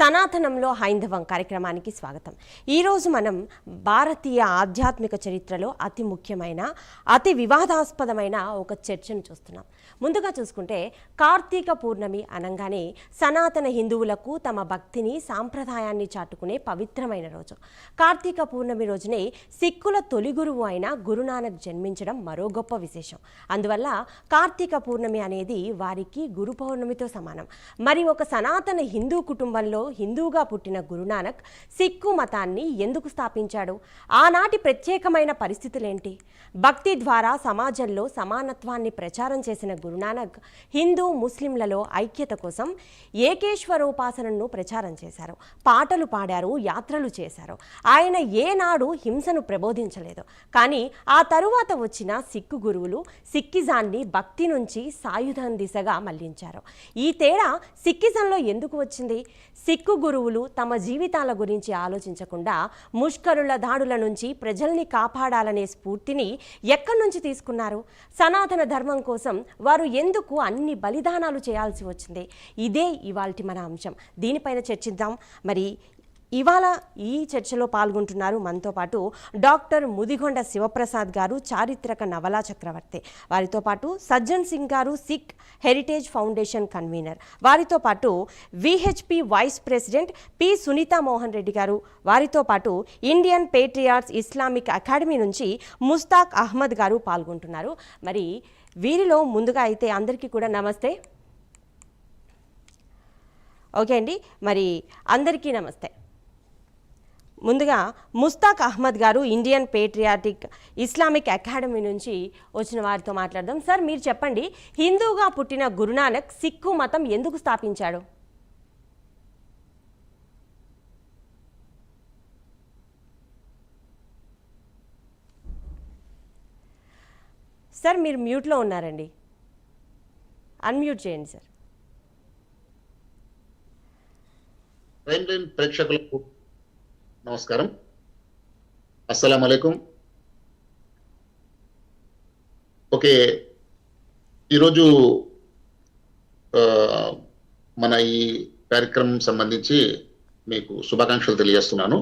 సనాతనంలో హైందవం కార్యక్రమానికి స్వాగతం. ఈరోజు మనం భారతీయ ఆధ్యాత్మిక చరిత్రలో అతి ముఖ్యమైన అతి వివాదాస్పదమైన ఒక చర్చను చూస్తున్నాం. ముందుగా చూసుకుంటే కార్తీక పూర్ణమి అనగానే సనాతన హిందువులకు తమ భక్తిని సాంప్రదాయాన్ని చాటుకునే పవిత్రమైన రోజు. కార్తీక పూర్ణమి రోజునే సిక్కుల తొలి గురువు అయిన గురునానక్ జన్మించడం మరో గొప్ప విశేషం. అందువల్ల కార్తీక పూర్ణమి అనేది వారికి గురు పౌర్ణమితో సమానం. మరి ఒక సనాతన హిందూ కుటుంబంలో హిందూగా పుట్టిన గురునానక్ సిక్కు మతాన్ని ఎందుకు స్థాపించాడు? ఆనాటి ప్రత్యేకమైన పరిస్థితులేంటి? భక్తి ద్వారా సమాజంలో సమానత్వాన్ని ప్రచారం చేసిన గురునానక్ హిందూ ముస్లింలలో ఐక్యత కోసం ఏకేశ్వరోపాసనను ప్రచారం చేశారు. పాటలు పాడారు, యాత్రలు చేశారు. ఆయన ఏనాడు హింసను ప్రబోధించలేదు. కానీ ఆ తరువాత వచ్చిన సిక్కు గురువులు సిక్కిజాన్ని భక్తి నుంచి సాయుధం దిశగా మళ్లించారు. ఈ తేడా సిక్కిజంలో ఎందుకు వచ్చింది? సిక్కు గురువులు తమ జీవితాల గురించి ఆలోచించకుండా ముష్కరుల దాడుల నుంచి ప్రజల్ని కాపాడాలనే స్ఫూర్తిని ఎక్కడి నుంచి తీసుకున్నారు? సనాతన ధర్మం కోసం వారు ఎందుకు అన్ని బలిదానాలు చేయాల్సి వచ్చింది? ఇదే ఇవాల్టి మన అంశం. దీనిపైన చర్చిద్దాం. మరి ఇవాళ ఈ చర్చలో పాల్గొంటున్నారు మనతో పాటు డాక్టర్ ముదిగొండ శివప్రసాద్ గారు, చారిత్రక నవలా చక్రవర్తి. వారితో పాటు సజ్జన్ సింగ్ గారు, సిక్ హెరిటేజ్ ఫౌండేషన్ కన్వీనర్. వారితో పాటు VHP vice president P Sunitha Mohan Reddy గారు. వారితో పాటు ఇండియన్ పేట్రియాట్స్ ఇస్లామిక్ అకాడమీ నుంచి ముస్తాక్ అహ్మద్ గారు పాల్గొంటున్నారు. మరి వీరిలో ముందుగా అయితే అందరికీ కూడా నమస్తే. ఓకే అండి, మరి అందరికీ నమస్తే. ముందుగా ముస్తాక్ అహ్మద్ గారు ఇండియన్ పేట్రియాటిక్ ఇస్లామిక్ అకాడమీ నుంచి వచ్చిన వారితో మాట్లాడదాం. సార్, మీరు చెప్పండి, హిందూగా పుట్టిన గురునానక్ సిక్కు మతం ఎందుకు స్థాపించాడు? సార్, మీరు మ్యూట్లో ఉన్నారండి, అన్మ్యూట్ చేయండి సార్. ప్రేక్షకులకు నమస్కారం, అస్సలం అలైకుం. ఓకే, ఈరోజు మన ఈ కార్యక్రమం సంబంధించి మీకు శుభాకాంక్షలు తెలియజేస్తున్నాను.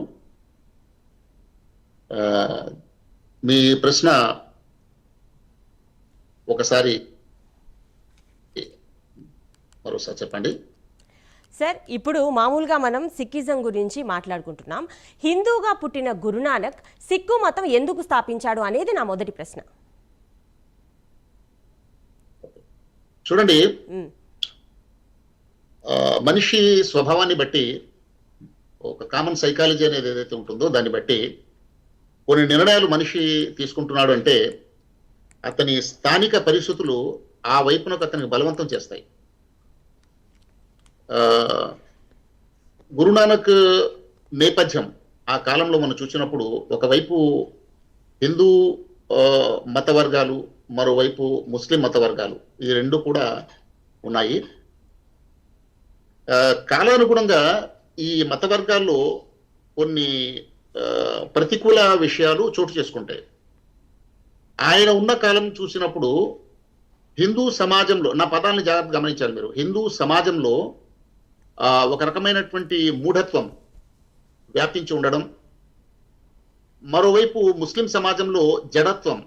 మీ ప్రశ్న ఒకసారి మరోసారి చెప్పండి. సార్, ఇప్పుడు మామూలుగా మనం సిక్కిజం గురించి మాట్లాడుకుంటున్నాం. హిందూగా పుట్టిన గురునానక్ సిక్కు మతం ఎందుకు స్థాపించాడు అనేది నా మొదటి ప్రశ్న. చూడండి, మనిషి స్వభావాన్ని బట్టి ఒక కామన్ సైకాలజీ అనేది ఏదైతే ఉంటుందో దాన్ని బట్టి కొన్ని నిర్ణయాలు మనిషి తీసుకుంటున్నాడు అంటే అతని స్థానిక పరిస్థితులు ఆ వైపునకు అతనికి బలవంతం చేస్తాయి. గురునానక్ నేపథ్యం ఆ కాలంలో మనం చూసినప్పుడు ఒకవైపు హిందూ మత వర్గాలు, మరోవైపు ముస్లిం మత వర్గాలు, ఈ రెండు కూడా ఉన్నాయి. కాలానుగుణంగా ఈ మత వర్గాల్లో కొన్ని ప్రతికూల విషయాలు చోటు చేసుకుంటాయి. ఆయన ఉన్న కాలం చూసినప్పుడు హిందూ సమాజంలో, నా పదాలను జాగ్రత్తగా గమనించాలి మీరు, హిందూ సమాజంలో ఒక రకమైనటువంటి మూఢత్వం వ్యాపించి ఉండడం, మరోవైపు ముస్లిం సమాజంలో జడత్వం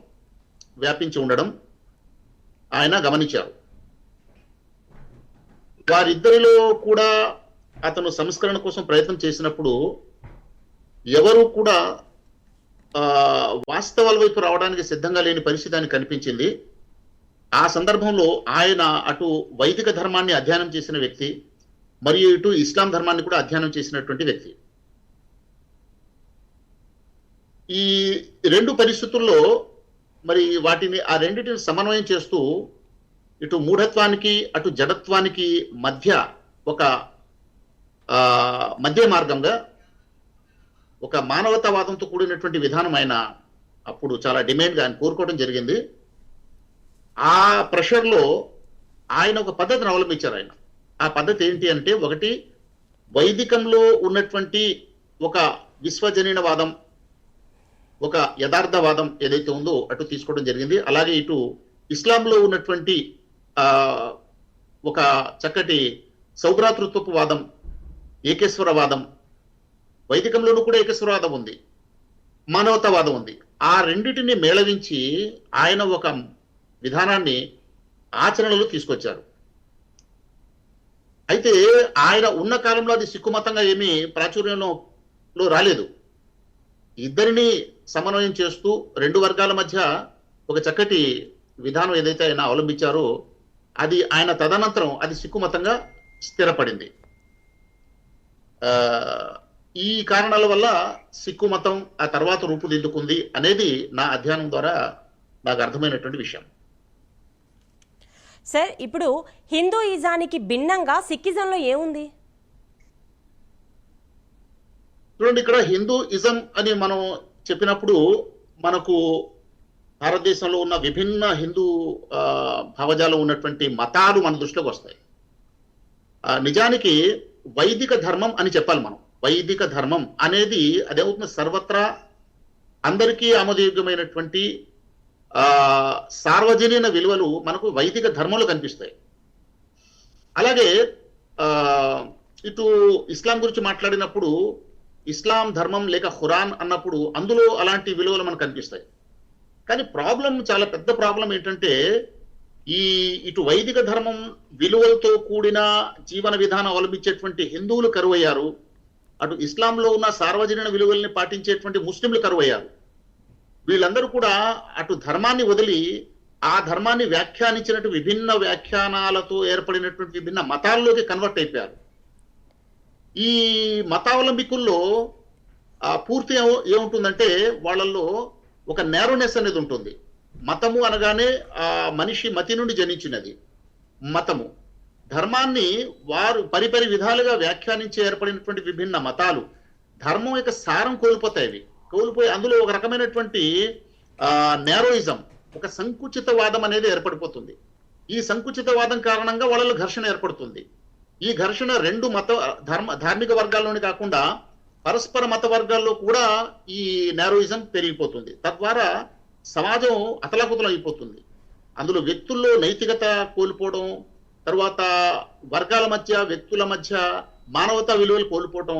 వ్యాపించి ఉండడం ఆయన గమనించారు. వారిద్దరిలో కూడా అతను సంస్కరణ కోసం ప్రయత్నం చేసినప్పుడు ఎవరు కూడా వాస్తవాల వైపు రావడానికి సిద్ధంగా లేని పరిస్థితి అని కనిపించింది. ఆ సందర్భంలో ఆయన అటు వైదిక ధర్మాన్ని అధ్యయనం చేసిన వ్యక్తి, మరియు ఇటు ఇస్లాం ధర్మాన్ని కూడా అధ్యయనం చేసినటువంటి వ్యక్తి. ఈ రెండు పరిస్థితుల్లో మరి వాటిని ఆ రెండింటిని సమన్వయం చేస్తూ ఇటు మూఢత్వానికి అటు జడత్వానికి మధ్య ఒక మధ్య మార్గంగా ఒక మానవతావాదంతో కూడినటువంటి విధానం ఆయన అప్పుడు చాలా డిమాండ్గా ఆయన కోరుకోవడం జరిగింది. ఆ ప్రెషర్లో ఆయన ఒక పద్ధతిని అవలంబించారు. ఆయన ఆ పద్ధతి ఏంటి అంటే, ఒకటి వైదికంలో ఉన్నటువంటి ఒక విశ్వజనీనవాదం, ఒక యథార్థవాదం ఏదైతే ఉందో అటు తీసుకోవడం జరిగింది. అలాగే ఇటు ఇస్లాంలో ఉన్నటువంటి ఒక చక్కటి సౌభ్రాతృత్వపు వాదం ఏకేశ్వరవాదం, వైదికంలోనూ కూడా ఏకేశ్వరవాదం ఉంది, మానవతావాదం ఉంది. ఆ రెండిటిని మేళవించి ఆయన ఒక విధానాన్ని ఆచరణలో తీసుకొచ్చారు. అయితే ఆయన ఉన్న కాలంలో అది సిక్కు మతంగా ఏమీ ప్రాచుర్యంలో రాలేదు. ఇద్దరిని సమన్వయం చేస్తూ రెండు వర్గాల మధ్య ఒక చక్కటి విధానం ఏదైతే ఆయన అవలంబించారో అది ఆయన తదనంతరం అది సిక్కు మతంగా స్థిరపడింది. ఈ కారణాల వల్ల సిక్కు మతం ఆ తర్వాత రూపుదిద్దుకుంది అనేది నా అధ్యయనం ద్వారా నాకు అర్థమైనటువంటి విషయం. సార్, ఇప్పుడు హిందూయిజానికి భిన్నంగా సిక్కిజంలో ఏముంది? చూడండి, ఇక్కడ హిందూయిజం అని మనం చెప్పినప్పుడు మనకు భారతదేశంలో ఉన్న విభిన్న హిందూ భావజాలం ఉన్నటువంటి మతాలు మన దృష్టిలోకి వస్తాయి. నిజానికి వైదిక ధర్మం అని చెప్పాలి మనం. వైదిక ధర్మం అనేది అదేమవుతుంది, సర్వత్రా అందరికీ ఆమోదయోగ్యమైనటువంటి సార్వజనీన విలువలు మనకు వైదిక ధర్మంలో కనిపిస్తాయి. అలాగే ఇటు ఇస్లాం గురించి మాట్లాడినప్పుడు ఇస్లాం ధర్మం లేక ఖురాన్ అన్నప్పుడు అందులో అలాంటి విలువలు మనకు కనిపిస్తాయి. కానీ ప్రాబ్లం, చాలా పెద్ద ప్రాబ్లం ఏంటంటే ఇటు వైదిక ధర్మం విలువలతో కూడిన జీవన విధానం అవలంబించేటువంటి హిందువులు కరువయ్యారు, అటు ఇస్లాంలో ఉన్న సార్వజనీన విలువల్ని పాటించేటువంటి ముస్లింలు కరువయ్యారు. వీళ్ళందరూ కూడా అటు ధర్మాన్ని వదిలి ఆ ధర్మాన్ని వ్యాఖ్యానించినట్టు విభిన్న వ్యాఖ్యానాలతో ఏర్పడినటువంటి విభిన్న మతాల్లోకి కన్వర్ట్ అయిపోయారు. ఈ మతావలంబికుల్లో పూర్తి ఏముంటుందంటే వాళ్ళల్లో ఒక నేరోనెస్ అనేది ఉంటుంది. మతము అనగానే మనిషి మతి నుండి జనించినది మతము. ధర్మాన్ని వారు పరిపరి విధాలుగా వ్యాఖ్యానించి ఏర్పడినటువంటి విభిన్న మతాలు ధర్మం యొక్క సారం కోల్పోతాయి. కోల్పోయి అందులో ఒక రకమైనటువంటి నేరోయిజం, ఒక సంకుచితవాదం అనేది ఏర్పడిపోతుంది. ఈ సంకుచితవాదం కారణంగా వాళ్ళలో ఘర్షణ ఏర్పడుతుంది. ఈ ఘర్షణ రెండు ధార్మిక వర్గాల్లోనే కాకుండా పరస్పర మత వర్గాల్లో కూడా ఈ నేరోయిజం పెరిగిపోతుంది. తద్వారా సమాజం అతలాకుతలం అయిపోతుంది. అందులో వ్యక్తుల్లో నైతికత కోల్పోవడం, తర్వాత వర్గాల మధ్య, వ్యక్తుల మధ్య మానవతా విలువలు కోల్పోవడం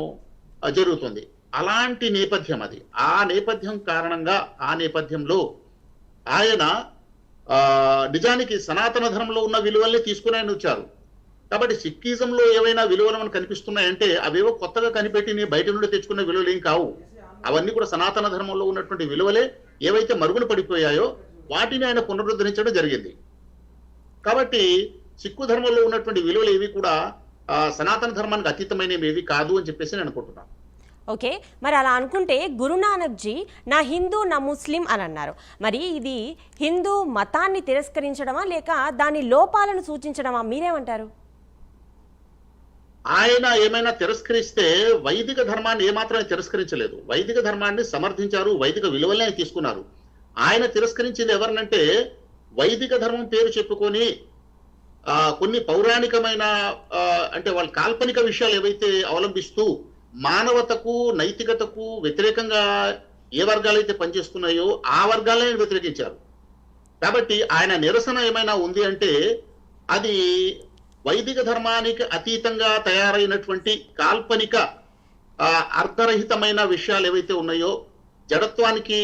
జరుగుతుంది. అలాంటి నేపథ్యం అది. ఆ నేపథ్యం కారణంగా ఆ నేపథ్యంలో ఆయన నిజానికి సనాతన ధర్మంలో ఉన్న విలువల్ని తీసుకుని ఆయన వచ్చారు. కాబట్టి సిక్కిజంలో ఏవైనా విలువలు మనకు కనిపిస్తున్నాయంటే అవేవో కొత్తగా కనిపెట్టి బయట నుండి తెచ్చుకున్న విలువలు ఏం కావు. అవన్నీ కూడా సనాతన ధర్మంలో ఉన్నటువంటి విలువలే. ఏవైతే మరుగున పడిపోయాయో వాటిని ఆయన పునరుద్ధరించడం జరిగింది. కాబట్టి సిక్కు ధర్మంలో ఉన్నటువంటి విలువలు ఏవి కూడా సనాతన ధర్మానికి అతీతమైనవి ఏవి కాదు అని చెప్పేసి నేను అనుకుంటున్నాను. ఓకే, మరి అలా అనుకుంటే గురునానక్ జీ నా హిందూ నా ముస్లిం అని అన్నారు. మరి ఇది హిందూ మతాన్ని తిరస్కరించడమా లేక దాని లోపాలను సూచించడమా? మీరేమంటారు? ఆయన ఏమైనా తిరస్కరిస్తే వైదిక ధర్మాన్ని ఏమాత్రం తిరస్కరించలేదు. వైదిక ధర్మాన్ని సమర్థించారు, వైదిక విలువలనే తీసుకున్నారు. ఆయన తిరస్కరించింది ఎవరినంటే వైదిక ధర్మం పేరు చెప్పుకొని కొన్ని పౌరాణికమైన అంటే వాళ్ళ కాల్పనిక విషయాలు ఏవైతే అవలంబిస్తూ మానవతకు నైతికతకు వ్యతిరేకంగా ఏ వర్గాలైతే పనిచేస్తున్నాయో ఆ వర్గాలనే వ్యతిరేకించారు. కాబట్టి ఆయన నిరసన ఏమైనా ఉంది అంటే అది వైదిక ధర్మానికి అతీతంగా తయారైనటువంటి కాల్పనిక అర్థరహితమైన విషయాలు ఏవైతే ఉన్నాయో, జడత్వానికి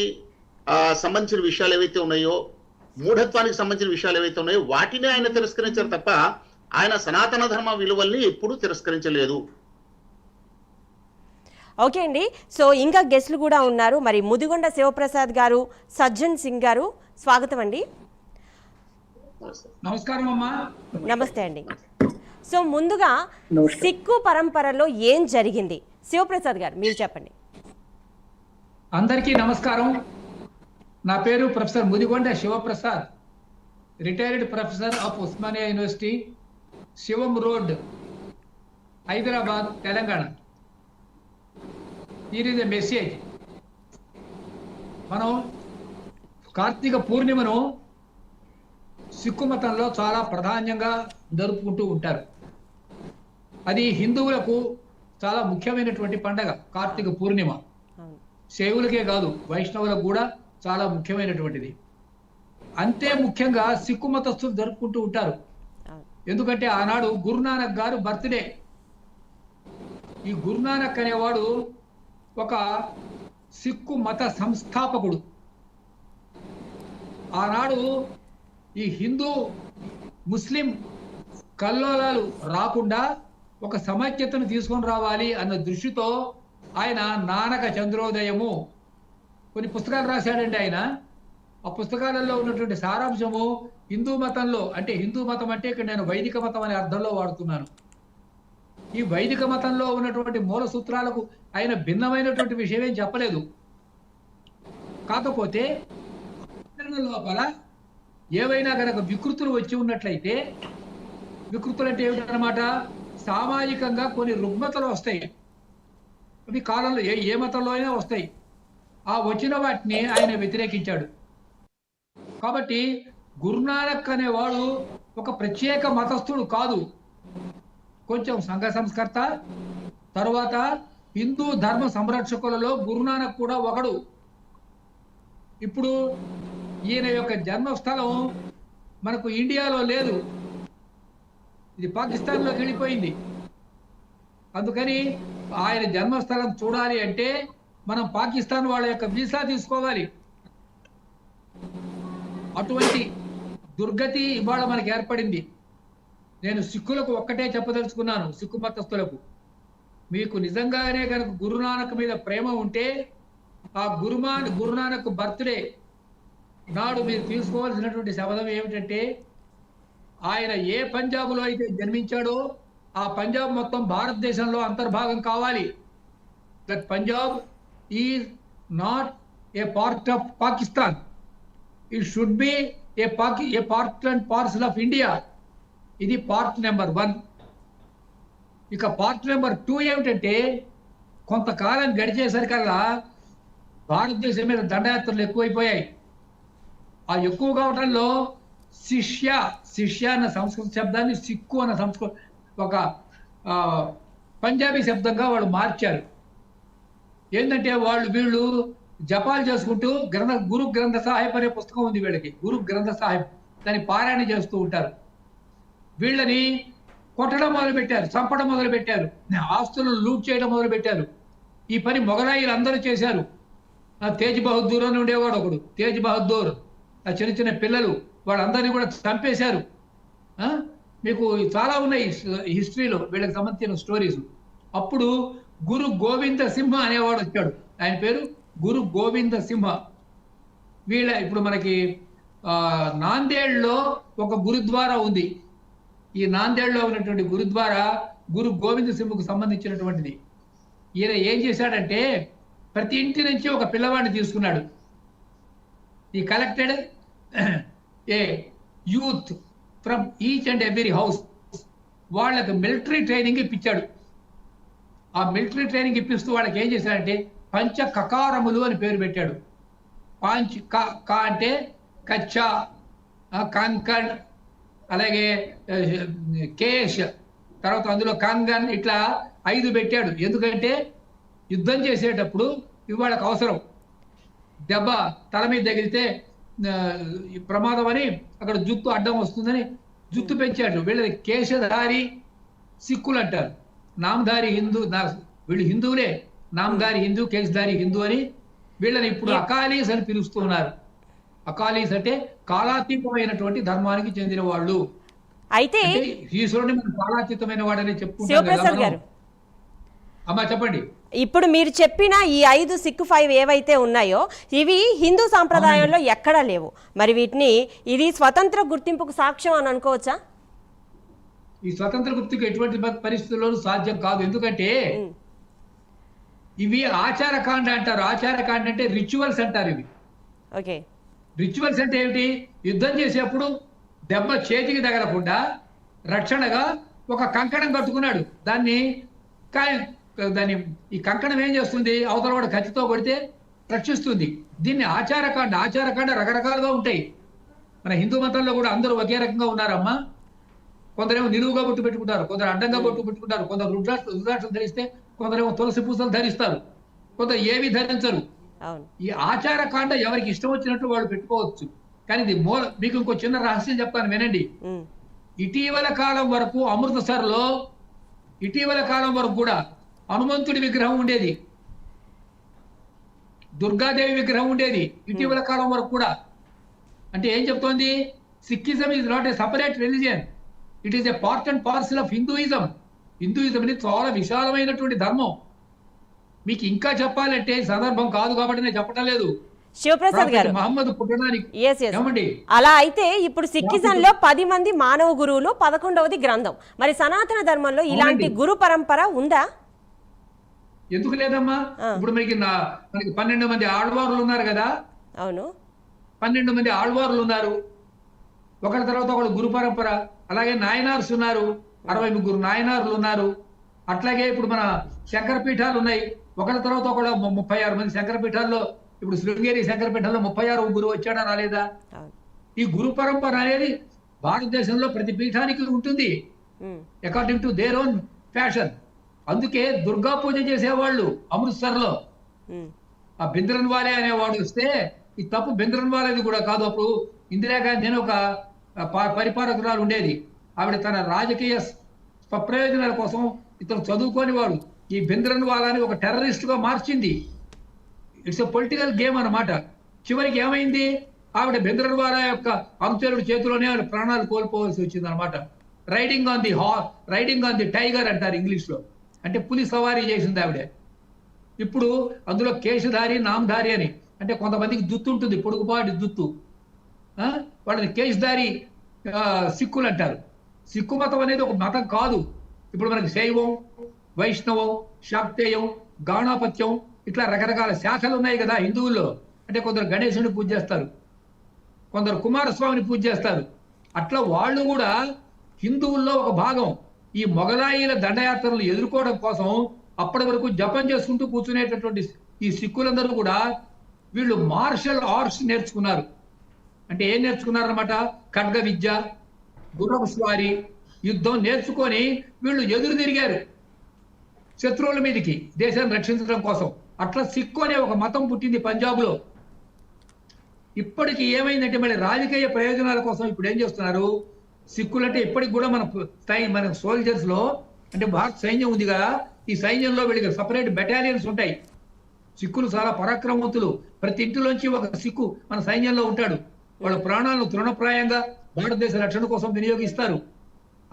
సంబంధించిన విషయాలు ఏవైతే ఉన్నాయో, మూఢత్వానికి సంబంధించిన విషయాలు ఏవైతే ఉన్నాయో వాటినే ఆయన తిరస్కరించారు తప్ప ఆయన సనాతన ధర్మ విలువల్ని ఎప్పుడూ తిరస్కరించలేదు. ఓకే అండి, సో ఇంకా గెస్ట్లు కూడా ఉన్నారు. మరి ముదిగొండ శివప్రసాద్ గారు, సజ్జన్ సింగ్ గారు, స్వాగతం అండి. నమస్కారం అమ్మా. నమస్తే అండి. సో ముందుగా సిక్కు పరంపరలో ఏం జరిగింది, శివప్రసాద్ గారు మీరు చెప్పండి. అందరికీ నమస్కారం. నా పేరు professor Mudigonda Sivaprasad, retired professor of Osmania university, Sivam road, Hyderabad, Telangana. here is a message. మనం కార్తీక పూర్ణిమను సిక్కు మతంలో చాలా ప్రాధాన్యంగా జరుపుకుంటూ ఉంటారు. అది హిందువులకు చాలా ముఖ్యమైనటువంటి పండగ కార్తీక పూర్ణిమ. శైవులకే కాదు వైష్ణవులకు కూడా చాలా ముఖ్యమైనటువంటిది. అంతే ముఖ్యంగా సిక్కు మతస్థులు జరుపుకుంటూ ఉంటారు. ఎందుకంటే ఆనాడు గురునానక్ గారు బర్త్డే. ఈ గురునానక్ అనేవాడు ఒక సిక్కు మత సంస్థాపకుడు. ఆనాడు ఈ హిందూ ముస్లిం కల్లోలాలు రాకుండా ఒక సమైక్యతను తీసుకొని రావాలి అన్న దృష్టితో ఆయన నానక చంద్రోదయము కొన్ని పుస్తకాలు రాశాడండి ఆయన. ఆ పుస్తకాలలో ఉన్నటువంటి సారాంశము హిందూ మతంలో, అంటే హిందూ మతం అంటే ఇక్కడ నేను వైదిక మతం అనే అర్థంలో వాడుతున్నాను. ఈ వైదిక మతంలో ఉన్నటువంటి మూల సూత్రాలకు ఆయన భిన్నమైనటువంటి విషయం ఏం చెప్పలేదు. కాకపోతే లోపల ఏవైనా కనుక వికృతులు వచ్చి ఉన్నట్లయితే, వికృతులు అంటే ఏమిటన్నమాట, సామాజికంగా కొన్ని రుగ్మతలు వస్తాయి. అవి కాలంలో ఏ మతంలో అయినా వస్తాయి. ఆ వచ్చిన వాటిని ఆయన వ్యతిరేకించాడు. కాబట్టి గురునానక్ అనేవాడు ఒక ప్రత్యేక మతస్థుడు కాదు, కొంచెం సంఘ సంస్కర్త. తరువాత హిందూ ధర్మ సంరక్షకులలో గురునానక్ కూడా ఒకడు. ఇప్పుడు ఈయన యొక్క జన్మస్థలం మనకు ఇండియాలో లేదు, ఇది పాకిస్తాన్లోకి వెళ్ళిపోయింది. అందుకని ఆయన జన్మస్థలం చూడాలి అంటే మనం పాకిస్తాన్ వాళ్ళ యొక్క వీసా తీసుకోవాలి. అటువంటి దుర్గతి ఇవాళ మనకు ఏర్పడింది. నేను సిక్కులకు ఒక్కటే చెప్పదలుచుకున్నాను, సిక్కు మతస్థులకు, మీకు నిజంగానే కనుక గురునానక్ మీద ప్రేమ ఉంటే ఆ గురునానక్ బర్త్డే నాడు మీరు తీసుకోవాల్సినటువంటి శపథం ఏమిటంటే, ఆయన ఏ పంజాబ్లో అయితే జన్మించాడో ఆ పంజాబ్ మొత్తం భారతదేశంలో అంతర్భాగం కావాలి. That Punjab is not a part of Pakistan, it should be A part and parcel of India. ఇది పార్ట్ నెంబర్ 1. ఇక పార్ట్ నెంబర్ 2 ఏమిటంటే, కొంతకాలం గడిచేసరికల్లా భారతదేశం మీద దండయాత్రలు ఎక్కువైపోయాయి. ఆ ఎక్కువ కావడంలో శిష్య అన్న సంస్కృత శబ్దాన్ని సిక్కు అన్న ఒక పంజాబీ శబ్దంగా వాళ్ళు మార్చారు. ఏంటంటే వీళ్ళు జపాలు చేసుకుంటూ గురు గ్రంథ సాహిబ్ అనే పుస్తకం ఉంది వీళ్ళకి, గురు గ్రంథ సాహిబ్, దాన్ని పారాయణ చేస్తూ ఉంటారు. వీళ్ళని కొట్టడం మొదలు పెట్టారు, చంపడం మొదలు పెట్టారు, ఆస్తులను లూట్ చేయడం మొదలు పెట్టారు. ఈ పని మొగలాయిలు అందరూ చేశారు. తేజ్ బహదూర్ అని ఉండేవాడు ఒకడు, తేజ్ బహదూర్, ఆ చిన్న చిన్న పిల్లలు వాళ్ళందరినీ కూడా చంపేశారు. మీకు చాలా ఉన్నాయి హిస్టరీలో వీళ్ళకి సంబంధించిన స్టోరీస్. అప్పుడు గురు గోవింద సింహ అనేవాడు వచ్చాడు, ఆయన పేరు గురు గోవింద సింహ. ఇప్పుడు మనకి నాందేడ్లో ఒక గురుద్వారా ఉంది. ఈ నాందేడ్లో ఉన్నటువంటి గురుద్వారా గురు గోవింద సింహకు సంబంధించినటువంటిది. ఈయన ఏం చేశాడంటే, ప్రతి ఇంటి నుంచి ఒక పిల్లవాడిని తీసుకున్నాడు. ఈ collected A youth from each and every house, వాళ్ళకి మిలిటరీ ట్రైనింగ్ ఇప్పించాడు. ఆ మిలిటరీ ట్రైనింగ్ ఇప్పిస్తూ వాళ్ళకి ఏం చేశాడంటే పంచ కకారములు అని పేరు పెట్టాడు. పాంచ్ కా అంటే కచ్చా, కంకణ్, అలాగే కేష్, తర్వాత అందులో కంగన్, ఇట్లా 5 పెట్టాడు. ఎందుకంటే యుద్ధం చేసేటప్పుడు ఇవి వాళ్ళకి అవసరం. దెబ్బ తల మీద తగిలితే ప్రమాదం అని అక్కడ జుత్తు అడ్డం వస్తుందని జుత్తు పెంచాడు. వీళ్ళది కేశధారి సిక్కులు అంటారు. నామధారి హిందూ, వీళ్ళు హిందువులే, నామధారి హిందూ, కేశధారి హిందూ అని వీళ్ళని ఇప్పుడు అకాలీస్ అని పిలుస్తున్నారు. అకాలీస్ అంటే కాలాతీతమైనటువంటి ధర్మానికి చెందిన వాళ్ళు. అయితే ఈశ్వరుని మనం కాలాతీతమైన వాడని శివప్రసాద్ గారు, అమ్మా చెప్పండి. ఇప్పుడు మీరు చెప్పిన ఈ 5 సిక్కు 5 ఏవైతే ఉన్నాయో ఇవి హిందూ సాంప్రదాయంలో ఎక్కడా లేవు. మరి వీటిని ఇది స్వతంత్ర గుర్తింపుకు సాక్ష్యం అని అనుకోవచ్చా? ఈ స్వతంత్ర గుర్తింపు ఎటువంటి పరిస్థితుల్లోనూ సాధ్యం కాదు. ఎందుకంటే ఇవి ఆచారకాండ అంటారు. ఆచారకాండ అంటే రిచువల్స్ అంటారు. ఇవి ఓకే, రిచువల్స్ అంటే ఏమిటి? యుద్ధం చేసేప్పుడు దెబ్బ చేతికి తగలకుండా రక్షణగా ఒక కంకణం కట్టుకున్నాడు. దాన్ని ఈ కంకణం ఏం చేస్తుంది? అవతల వాడు కత్తితో కొడితే రక్షిస్తుంది. దీన్ని ఆచారకాండ. ఆచారకాండ రకరకాలుగా ఉంటాయి. మన హిందూ మతంలో కూడా అందరూ ఒకే రకంగా ఉన్నారమ్మా. కొందరేమో నిలువుగా బొట్టు పెట్టుకుంటారు, కొందరు అడ్డంగా బొట్టు పెట్టుకుంటారు, కొందరు రుద్రాక్షలు ధరిస్తే కొందరేమో తులసి పూసలు ధరిస్తారు, కొందరు ఏవి ధరించరు. ఈ ఆచారకాండ ఎవరికి ఇష్టం వచ్చినట్టు వాళ్ళు పెట్టుకోవచ్చు. కానీ ఇది మీకు ఇంకో చిన్న రహస్యం చెప్తాను, వినండి. ఇటీవల కాలం వరకు కూడా హనుమంతుడి విగ్రహం ఉండేది, దుర్గాదేవి విగ్రహం ఉండేది ఇటీవల కాలం వరకు కూడా. అంటే ఏం చెప్తోంది? Sikhism is not a separate religion, it is a part and parcel of Hinduism. Hinduism అనేది చాలా విశాలమైనటువంటి ధర్మం. మీకు ఇంకా చెప్పాలంటే సందర్భం కాదు కాబట్టి నేను చెప్పడం లేదు. శివప్రసాద్ గారు, మహమ్మద్ పుట్టడానికి Yes, yes. ఏమండి? అలా అయితే ఇప్పుడు సిక్కిజంలో 10 మంది మానవ గురువులు, 11వది గ్రంథం. మరి సనాతన ధర్మంలో ఇలాంటి అవునండి. గురు పరంపర ఉందా? ఎందుకు లేదమ్మా? ఇప్పుడు మనకి 12 మంది ఆళ్వారులు ఉన్నారు కదా, అవును. 12 మంది ఆళ్వారులు ఉన్నారు, ఒకరి తర్వాత ఒకరు గురు పరంపర. అలాగే నాయనార్స్ ఉన్నారు, 63 నాయనార్లు ఉన్నారు. అట్లాగే ఇప్పుడు మన శంకర పీఠాలు ఉన్నాయి, ఒకరి తర్వాత ఒకరు 36 మంది శంకర పీఠాల్లో. ఇప్పుడు శృంగేరి శంకర పీఠంలో 36 గురువు వచ్చాడా రాలేదా? అవును. ఈ గురు పరంపర అనేది భారతదేశంలో ప్రతి పీఠానికి ఉంటుంది, um, according to their own fashion. అందుకే దుర్గా పూజ చేసేవాళ్ళు అమృత్సర్లో ఉమ్, ఆ బింద్రన్ వాలే అనేవాడు వస్తే, ఈ తప్పు బింద్రన్ వాలేది కూడా కాదు. అప్పుడు ఇందిరాగాంధీ అని ఒక పరిపాలకురాలు ఉండేది, ఆవిడ తన రాజకీయ స్వప్రయోజనాల కోసం ఇతను చదువుకోని వాడు ఈ బింద్రన్ వాలాని ఒక టెర్రరిస్ట్ గా మార్చింది. ఇట్స్ ఎ పొలిటికల్ గేమ్ అన్నమాట. చివరికి ఏమైంది? ఆవిడ బింద్రన్ వాలా యొక్క అనుచరుడి చేతిలోనే ఆవిడ ప్రాణాలు కోల్పోవలసి వచ్చింది అనమాట. రైడింగ్ ఆన్ ది టైగర్ అంటారు ఇంగ్లీష్ లో, అంటే పులి సవారీ చేసింది ఆవిడ. ఇప్పుడు అందులో కేశధారి నామధారి అని, అంటే కొంతమందికి దుత్తు ఉంటుంది, పొడుగుపాటి దుత్తు, వాళ్ళని కేశధారి సిక్కులు అంటారు. సిక్కు మతం అనేది ఒక మతం కాదు. ఇప్పుడు మనకి శైవం, వైష్ణవం, శాక్తేయం, గాణాపత్యం ఇట్లా రకరకాల శాఖలు ఉన్నాయి కదా హిందువుల్లో. అంటే కొందరు గణేశుని పూజ చేస్తారు, కొందరు కుమారస్వామిని పూజ చేస్తారు. అట్లా వాళ్ళు కూడా హిందువుల్లో ఒక భాగం. ఈ మొగలాయిల దండయాత్రలు ఎదుర్కోవడం కోసం అప్పటి వరకు జపం చేసుకుంటూ కూర్చునేటటువంటి ఈ సిక్కులందరూ కూడా వీళ్ళు మార్షల్ ఆర్ట్స్ నేర్చుకున్నారు. అంటే ఏం నేర్చుకున్నారన్నమాట? ఖడ్గ విద్య, గుర్రపు స్వారీ, యుద్ధం నేర్చుకొని వీళ్ళు ఎదురు తిరిగారు శత్రువుల మీదకి దేశాన్ని రక్షించడం కోసం. అట్లా సిక్కు అనే ఒక మతం పుట్టింది పంజాబ్ లో. ఇప్పటికి ఏమైందంటే మళ్ళీ రాజకీయ ప్రయోజనాల కోసం ఇప్పుడు ఏం చేస్తున్నారు సిక్కులు అంటే, ఇప్పటికి కూడా మన సోల్జర్స్ లో, అంటే భారత సైన్యం ఉంది కదా, ఈ సైన్యంలో వీళ్ళకి సపరేట్ బెటాలియన్స్ ఉంటాయి. సిక్కులు చాలా పరాక్రమవంతులు, ప్రతి ఇంటిలోంచి ఒక సిక్కు మన సైన్యంలో ఉంటాడు. వాళ్ళ ప్రాణాలను తృణప్రాయంగా భారతదేశ రక్షణ కోసం వినియోగిస్తారు.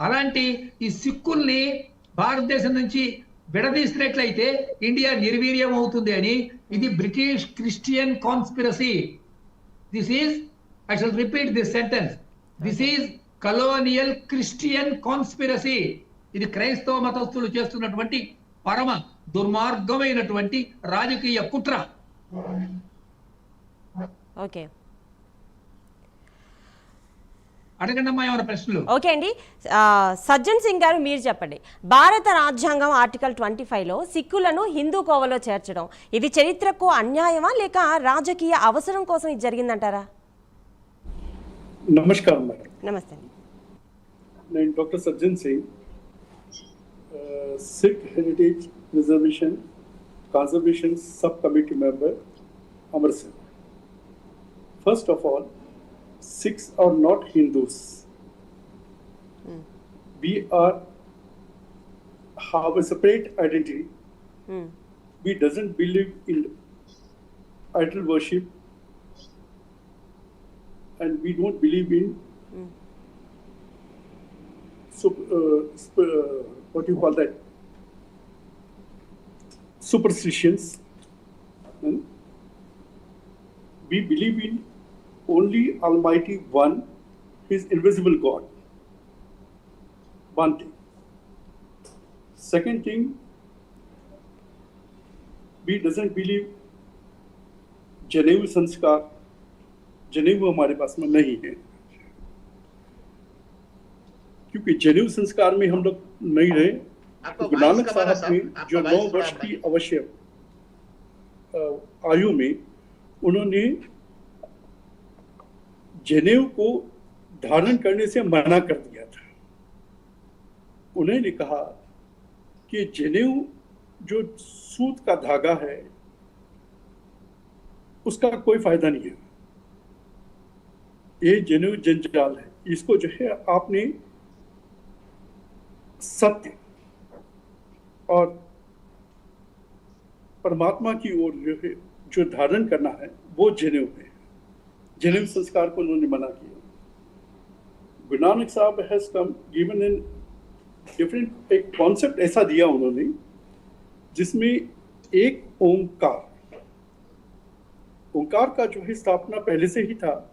అలాంటి ఈ సిక్కుల్ని భారతదేశం నుంచి విడదీసినట్లయితే ఇండియా నిర్వీర్యం అవుతుంది అని, ఇది British Christian conspiracy. This is, I shall repeat this sentence, this is colonial Christian conspiracy. ఇది క్రైస్తవ మతస్థులు చేస్తున్నటువంటి పరమ దుర్మార్గమైనటువంటి రాజకీయ కుట్ర. ఓకే అడగండి అమ్మా ఏమైనా ప్రశ్నలు. ఓకే అండి, సజ్జన్ సింగ్ గారు మీరు చెప్పండి. భారత రాజ్యాంగం ఆర్టికల్ 25లో సిక్కులను హిందూ కోవలో చేర్చడం ఇది చరిత్రకు అన్యాయమా లేక రాజకీయ అవసరం కోసం ఇది జరిగిందంటారా? నమస్కారం మేడం. నమస్తే అండి. నేను doctor Sajjan Singh, Sikh heritage preservation conservation sub committee member, Amritsar. First of all, Sikhs are not Hindus. We have a separate identity. We doesn't believe in idol worship, and we don't believe in what do you call that? Superstitions. We believe in only Almighty One, His invisible God. One thing. Second thing, we doesn't believe जनेऊ संस्कार, जनेऊ हमारे पास में नहीं है, क्योंकि जनेऊ संस्कार में हम लोग नहीं रहे। गुरु नानक साहब ने जो 9 वर्ष की अवश्य आयु में उन्होंने जनेऊ को धारण करने से मना कर दिया था। उन्होंने कहा कि जनेऊ जो सूत का धागा है उसका कोई फायदा नहीं है, ये जनेऊ जंजाल है, इसको जो है आपने सत्य और परमात्मा की ओर जो है जो धारण करना है वो जनेऊ है। जनेऊ संस्कार को उन्होंने मना किया। गुरु नानक साहब has come given in different, एक कॉन्सेप्ट ऐसा दिया उन्होंने जिसमें एक ओंकार का जो है स्थापना पहले से ही था,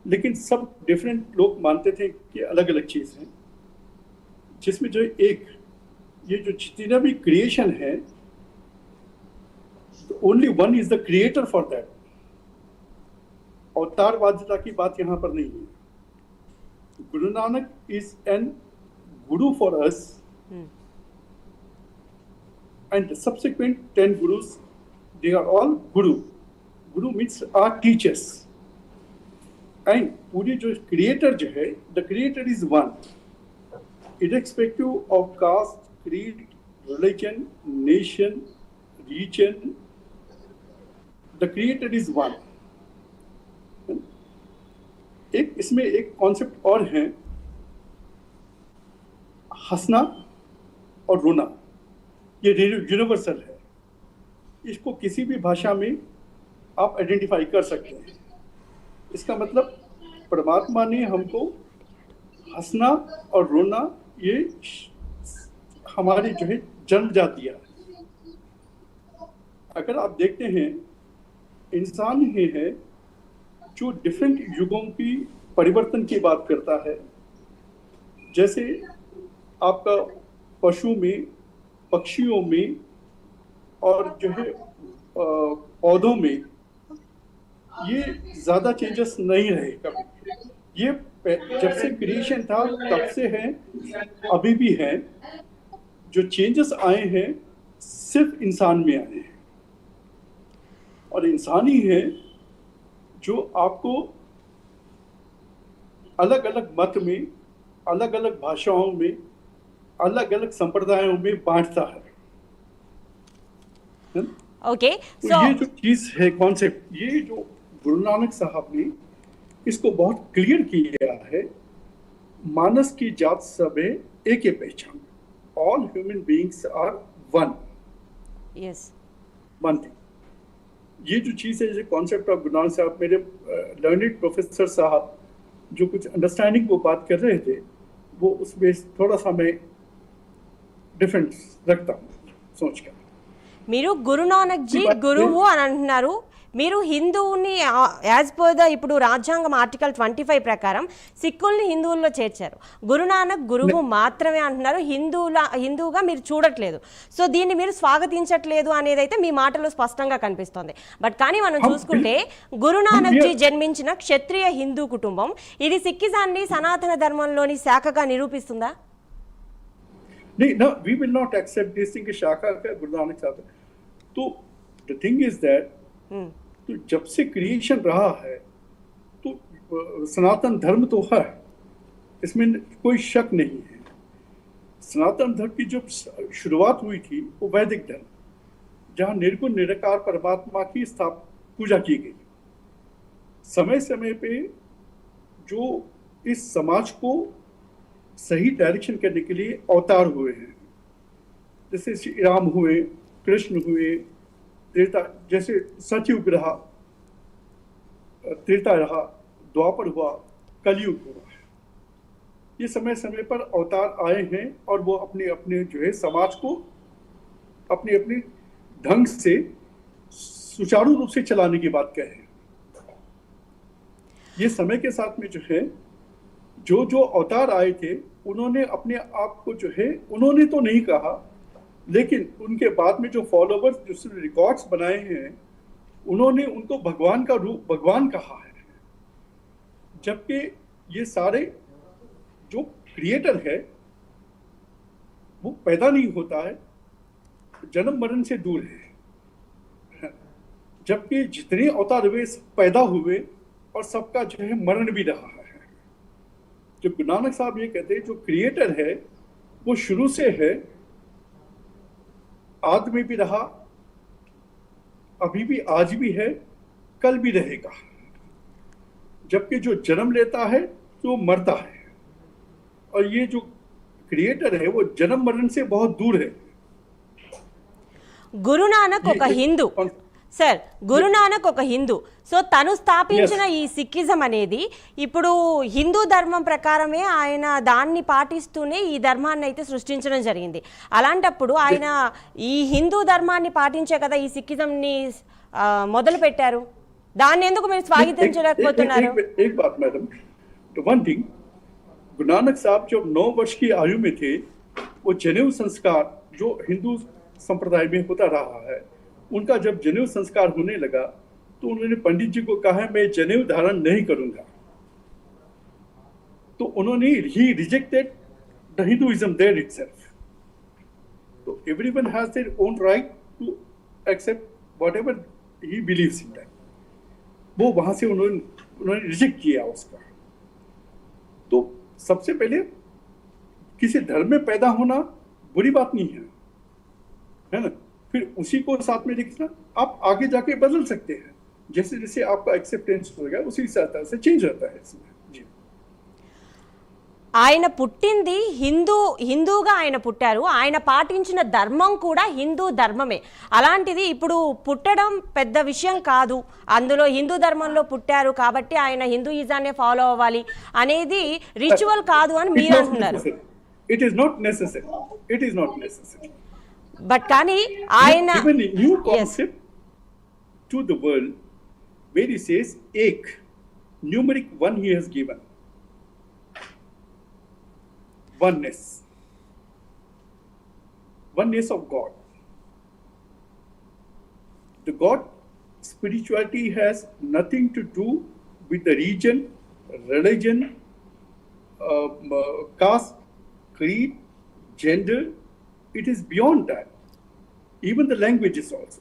लेकिन सब डिफरेंट लोग मानते थे कि अलग अलग चीज है, जिसमें जो एक ये जो जितना भी क्रिएशन है, only one is the creator for that. अवतारवादिता की बात यहाँ पर नहीं है। Guru Nanak is an guru for us, and subsequent 10 gurus, they are all guru. Guru means are teachers. And पूरी जो creator जो है, the creator is one. Irrespective of caste, creed, religion, nation, region, the creator is one. एक इसमें एक concept और है, हंसना और रोना, ये यूनिवर्सल है। इसको किसी भी भाषा में आप आइडेंटिफाई कर सकते हैं। इसका मतलब परमात्मा ने हमको हंसना और रोना ये हमारे जो है जन्मजात दिया है। अगर आप देखते हैं, इंसान ही है जो डिफरेंट युगों की परिवर्तन की बात करता है। जैसे आपका पशु में, पक्षियों में और जो है पौधों में ये ज्यादा चेंजेस नहीं रहे कभी। ये जब से क्रिएशन था तब से है, अभी भी है। जो चेंजेस आए हैं सिर्फ इंसान में आए हैं, और इंसान ही है जो आपको अलग अलग मत में, अलग अलग भाषाओं में, अलग अलग संप्रदायों में बांटता है। ओके, तो सो ये जो चीज है, कॉन्सेप्ट, ये जो गुरु नानक साहब ने इसको बहुत क्लियर किया है। मानस की जात सबे एक ही पहचान, all human beings are one. Yes, one thing, ये जो चीज है, जो कॉन्सेप्ट ऑफ गुरु नानक साहब, मेरे लर्निड प्रोफेसर साहब जो कुछ अंडरस्टैंडिंग वो बात कर रहे थे, वो उसमें थोड़ा सा मैं డిఫరెన్స్ రక్తం సోచ్గా మీరు గురునానక్ జీ గురువు అని అంటున్నారు. మీరు హిందువుని యాజ్ పర్ ద ఇప్పుడు రాజ్యాంగం ఆర్టికల్ 25 ప్రకారం సిక్కుల్ని హిందువుల్లో చేర్చారు. గురునానక్ గురువు మాత్రమే అంటున్నారు, హిందువుగా మీరు చూడట్లేదు. సో దీన్ని మీరు స్వాగతించట్లేదు అనేది అయితే మీ మాటలో స్పష్టంగా కనిపిస్తోంది. బట్ కానీ మనం చూసుకుంటే గురునానక్ జీ జన్మించిన క్షత్రియ హిందూ కుటుంబం ఇది సిక్కిజాన్ని సనాతన ధర్మంలోని శాఖగా నిరూపిస్తుందా? No, we will not accept this thing कि शाखा का गुरु नानक साहब। तो the thing is that तो जब से क्रिएशन रहा है तो सनातन धर्म तो है, इसमें कोई शक नहीं है। सनातन धर्म की जो शुरुआत हुई थी वो वैदिक धर्म, जहाँ निर्गुण निराकार परमात्मा की पूजा की गई। समय समय पे जो इस समाज को सही डायरेक्शन करने के लिए अवतार हुए हैं, जैसे श्री राम हुए, कृष्ण हुए, त्रेता जैसे सतयुग रहा, त्रेता रहा, द्वापर हुआ, कलयुग हुआ। ये समय समय पर अवतार आए हैं और वो अपने अपने जो है समाज को अपने अपने ढंग से सुचारू रूप से चलाने की बात कह रहे हैं। ये समय के साथ में जो है जो जो अवतार आए थे उन्होंने अपने आप को जो है, उन्होंने तो नहीं कहा, लेकिन उनके बाद में जो फॉलोवर्स जो रिकॉर्ड्स बनाए हैं उन्होंने उनको भगवान का रूप, भगवान कहा है। जबकि ये सारे जो क्रिएटर है वो पैदा नहीं होता है, जन्म मरण से दूर है। जबकि जितने अवतार हुए पैदा हुए और सबका जो है मरण भी रहा है। जो गुरु नानक साहब ये कहते हैं जो क्रिएटर है वो शुरू से है, आदि में भी रहा, अभी भी, आज भी है, कल भी रहेगा। जबकि जो जन्म लेता है तो मरता है, और ये जो क्रिएटर है वो जन्म मरण से बहुत दूर है। గురునానక్ ఒక హిందూ సార్, గురునానక్ ఒక హిందూ. సో తను స్థాపించిన ఈ సిక్కిజం అనేది ఇప్పుడు హిందూ ధర్మం ప్రకారమే ఆయన దాన్ని పాటిస్తూనే ఈ ధర్మాన్ని అయితే సృష్టించడం జరిగింది. అలాంటప్పుడు ఆయన ఈ హిందూ ధర్మాన్ని పాటించే కదా ఈ సిక్కిజంని మొదలు పెట్టారు. దాన్ని ఎందుకు మీరు స్వాగతించలేకపోతున్నారు? एक बात मैडम, तो वन थिंग, गुरु नानक साहब जब 9 वर्ष की आयु में थे, वो जनेऊ संस्कार जो हिंदू संप्रदाय में होता रहा है, उनका जब जनेऊ संस्कार होने लगा तो उन्होंने पंडित जी को कहा मैं जनेऊ धारण नहीं करूंगा. तो उन्होंने ही rejected the Hinduism their itself. तो everyone has their own right to accept whatever he believes in that. वो वहां से उन्होंने रिजेक्ट किया उसका. तो सबसे पहले किसी धर्म में पैदा होना बुरी बात नहीं है ना. फिर उसी को साथ में लिखना, आप आगे जाके बदल सकते हैं. जैसे जैसे आपका एक्सेप्टेंस होगा उसी तरह से चेंज होता है इसमें. जी, ఆయన పుట్టింది హిందూగా ఆయన పుట్టారు. ఆయన పాటించిన ధర్మం కూడా హిందూ ధర్మమే. అలాంటిది ఇప్పుడు పుట్టడం పెద్ద విషయం కాదు, అందులో హిందూ ధర్మంలో పుట్టారు కాబట్టి ఆయన హిందూయిజాన్ని ఫాలో అవ్వాలి అనేది రిచువల్ కాదు అని మీరు అంటున్నారు. It is not necessary. It is not necessary. But కానీ ఆయన given a new concept to the world where he says ek, numeric 1 he has given. Oneness of God. The God spirituality has nothing to do with the region, religion, caste, creed, gender. It is beyond that. Even the languages also.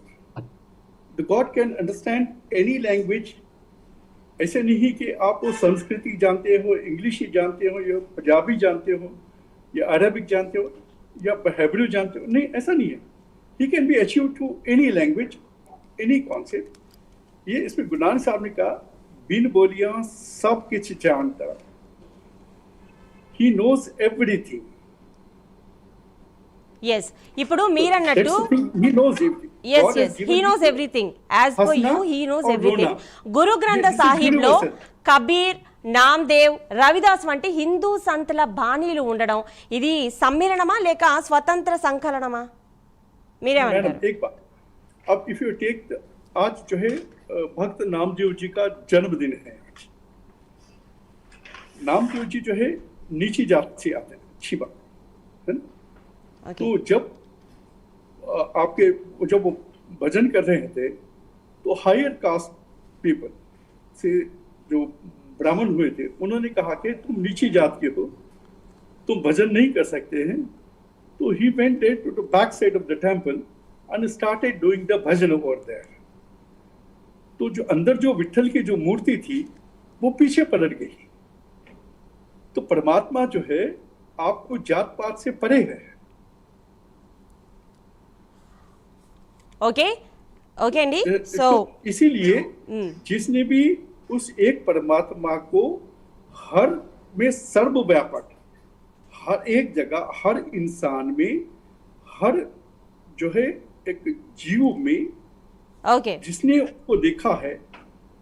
The God can understand any language. ऐसे नहीं कि आप वो संस्कृति जानते हो, English ही जानते हो, या पंजाबी जानते हो, या अरबिक जानते हो, या हेब्रू जानते हो. नहीं, ऐसा नहीं है. He can be achieved to any language, any concept. ये इसमें गुरु नानक साहब ने कहा बिन बोलियां सब कुछ जानता. He knows everything. yes, ఇప్పుడు మీరన్నట్టు He knows everything. yes God has yes given he knows you everything. as per Hasna you he knows or everything. Rona. గురు గ్రంథ This is సాహిబ్ లో universal. కబీర్, నామ్దేవ్, రవిదాస్ వంటి హిందూ సంతుల బాణీలు ఉండడం ఇది సమ్మేళనమా లేక స్వతంత్ర సంకలనమా? మీరేమంటారు? मैडम एक बात, अब इफ यू टेक आज जो है भक्त नामदेव जी का जन्मदिन है. आज नामदेव जी जो है नीची जात से आते हैं, अच्छी बात है ना. Okay. तो जब आपके जब वो भजन कर रहे थे तो हायर कास्ट पीपल से जो ब्राह्मण हुए थे उन्होंने कहा कि तुम नीची जात के हो, तुम भजन नहीं कर सकते हैं. तो he went to the back side of the temple and started doing the bhajan over there. तो जो अंदर जो विठल की जो मूर्ति थी वो पीछे पलट गई. तो परमात्मा जो है आपको जात पात से परे है. ఓకే ఓకే అండి. సో तो इसीलिए जिसने भी उस एक परमात्मा को हर में सर्वव्यापक, हर एक जगह, हर इंसान में, हर जो है एक जीव में ఓకే जिसने उसको देखा है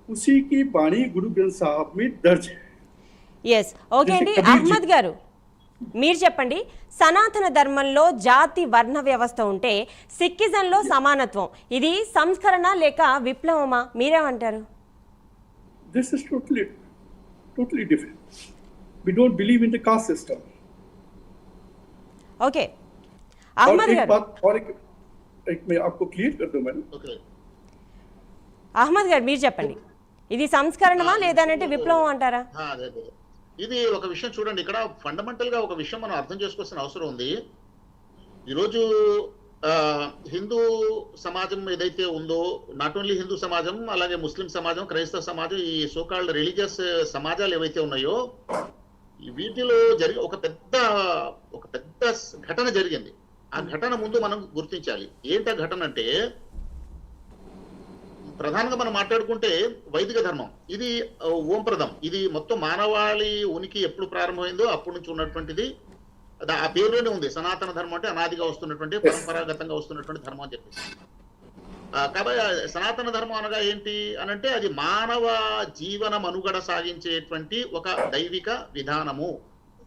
उसी की वाणी गुरु ग्रंथ साहब में दर्ज है. ఎస్ ఓకే అండి. కబీర్ జీ. అహ్మద్ గారు మీరు చెప్పండి, సనాతన ధర్మంలో జాతి వర్ణ వ్యవస్థ ఉంటే సిక్కిజంలో సమానత్వం ఇది సంస్కరణ లేక విప్లవమా? మీరేమంటారు? This is totally different. We don't believe in the caste system. Okay और అహ్మద్ एक గారు बात और एक मैं आपको क्लियर कर दूं मैडम. ఓకే. అహ్మద్ గారు మీరు చెప్పండి, ఇది సంస్కరణమా లేదంటే విప్లవం అంటారా? అదే అదే. ఇది ఒక విషయం చూడండి, ఇక్కడ ఫండమెంటల్ గా ఒక విషయం మనం అర్థం చేసుకోవాల్సిన అవసరం ఉంది. ఈరోజు హిందూ సమాజం ఏదైతే ఉందో, నాట్ ఓన్లీ హిందూ సమాజం, అలాగే ముస్లిం సమాజం, క్రైస్తవ సమాజం, ఈ సోకాల్డ్ రిలీజియస్ సమాజాలు ఏవైతే ఉన్నాయో వీటిలో జరిగే ఒక పెద్ద ఘటన జరిగింది. ఆ ఘటన ముందు మనం గుర్తించాలి. ఏంట ఘటన అంటే, ప్రధానంగా మనం మాట్లాడుకుంటే వైదిక ధర్మం ఇది ఓంప్రదం. ఇది మొత్తం మానవాళి ఉనికి ఎప్పుడు ప్రారంభమైందో అప్పటి నుంచి ఉన్నటువంటిది. ఆ పేరులోనే ఉంది, సనాతన ధర్మం అంటే అనాదిగా వస్తున్నటువంటి పరంపరాగతంగా వస్తున్నటువంటి ధర్మం అని చెప్పేసి. కాబట్టి సనాతన ధర్మం అనగా ఏంటి అనంటే అది మానవ జీవన మనుగడ సాగించేటువంటి ఒక దైవిక విధానము,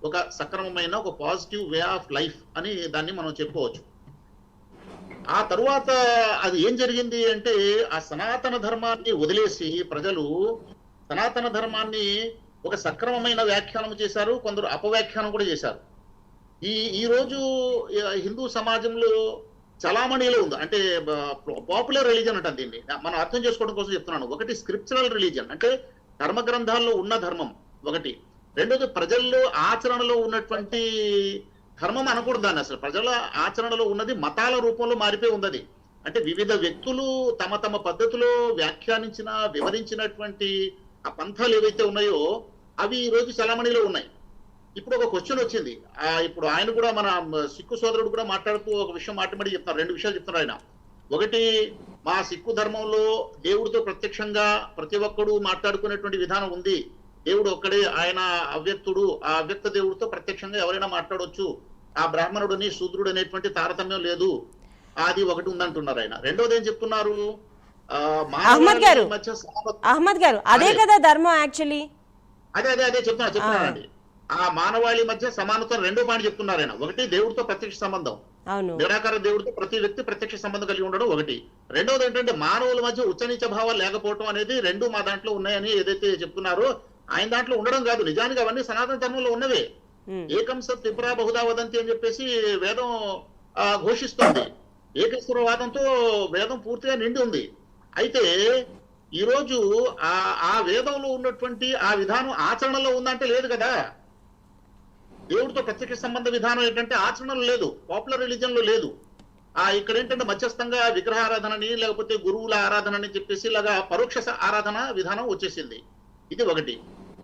ఒక సక్రమమైన ఒక పాజిటివ్ వే ఆఫ్ లైఫ్ అని దాన్ని మనం చెప్పుకోవచ్చు. ఆ తరువాత అది ఏం జరిగింది అంటే ఆ సనాతన ధర్మాన్ని వదిలేసి ప్రజలు సనాతన ధర్మాన్ని ఒక సక్రమమైన వ్యాఖ్యానం చేశారు, కొందరు అపవ్యాఖ్యానం కూడా చేశారు. ఈ రోజు హిందూ సమాజంలో చలామణిలో ఉంది, అంటే పాపులర్ రిలీజన్ అంటారు దీన్ని. మనం అర్థం చేసుకోవడం కోసం చెప్తున్నాను. ఒకటి స్క్రిప్చురల్ రిలీజన్, అంటే ధర్మ గ్రంథాల్లో ఉన్న ధర్మం ఒకటి. రెండోది ప్రజల్లో ఆచరణలో ఉన్నటువంటి ధర్మం అనకూడదు దాన్ని. అసలు ప్రజల ఆచరణలో ఉన్నది మతాల రూపంలో మారిపోయి ఉంది. అంటే వివిధ వ్యక్తులు తమ తమ పద్ధతిలో వ్యాఖ్యానించిన వివరించినటువంటి ఆ పంథాలు ఏవైతే ఉన్నాయో అవి ఈ రోజు చలామణిలో ఉన్నాయి. ఇప్పుడు ఒక క్వశ్చన్ వచ్చింది, ఇప్పుడు ఆయన కూడా మన సిక్కు సోదరుడు కూడా మాట్లాడుతూ ఒక విషయం మాట్లాడి చెప్తున్నారు, 2 విషయాలు చెప్తున్నారు ఆయన. ఒకటి, మా సిక్కు ధర్మంలో దేవుడితో ప్రత్యక్షంగా ప్రతి ఒక్కడు మాట్లాడుకునేటువంటి విధానం ఉంది. దేవుడు ఒక్కడే, ఆయన అవ్యక్తుడు, ఆ అవ్యక్త దేవుడితో ప్రత్యక్షంగా ఎవరైనా మాట్లాడవచ్చు, ఆ బ్రాహ్మణుడిని శూద్రుడు అనేటువంటి తారతమ్యం లేదు, అది ఒకటి ఉందంటున్నారు ఆయన. రెండోది ఏం చెప్తున్నారు, అహ్మద్ గారు అదే కదా ధర్మం యాక్చువల్లీ. అదే చెప్తున్నానండి. ఆ మానవాళి మధ్య సమానత్వం రెండో పాయింట్ చెప్తున్నారు ఆయన. ఒకటి, దేవుడితో ప్రత్యక్ష సంబంధం, నిరాకార దేవుడితో ప్రతి వ్యక్తి ప్రత్యక్ష సంబంధం కలిగి ఉండడం ఒకటి. రెండోది ఏంటంటే మానవుల మధ్య ఉచ్చనీచ భావాలు లేకపోవడం అనేది రెండు మా దాంట్లో ఉన్నాయని ఏదైతే చెప్తున్నారో ఆయన దాంట్లో ఉండడం కాదు. నిజానికి అవన్నీ సనాతన ధర్మంలో ఉన్నవే. ఏకం సత్ త్రిపురా బహుదా వదంతి అని చెప్పేసి వేదం ఘోషిస్తుంది. ఏకేశ్వరవాదంతో వేదం పూర్తిగా నిండి ఉంది. అయితే ఈరోజు ఆ వేదంలో ఉన్నటువంటి ఆ విధానం ఆచరణలో ఉందంటే లేదు కదా. దేవుడితో ప్రత్యక్ష సంబంధ విధానం ఏంటంటే ఆచరణలో లేదు, పాపులర్ రిలీజన్ లో లేదు. ఇక్కడ ఏంటంటే మధ్యస్థంగా విగ్రహారాధనని లేకపోతే గురువుల ఆరాధనని చెప్పేసి ఇలాగా పరోక్ష ఆరాధన విధానం వచ్చేసింది. ఇది ఒకటి.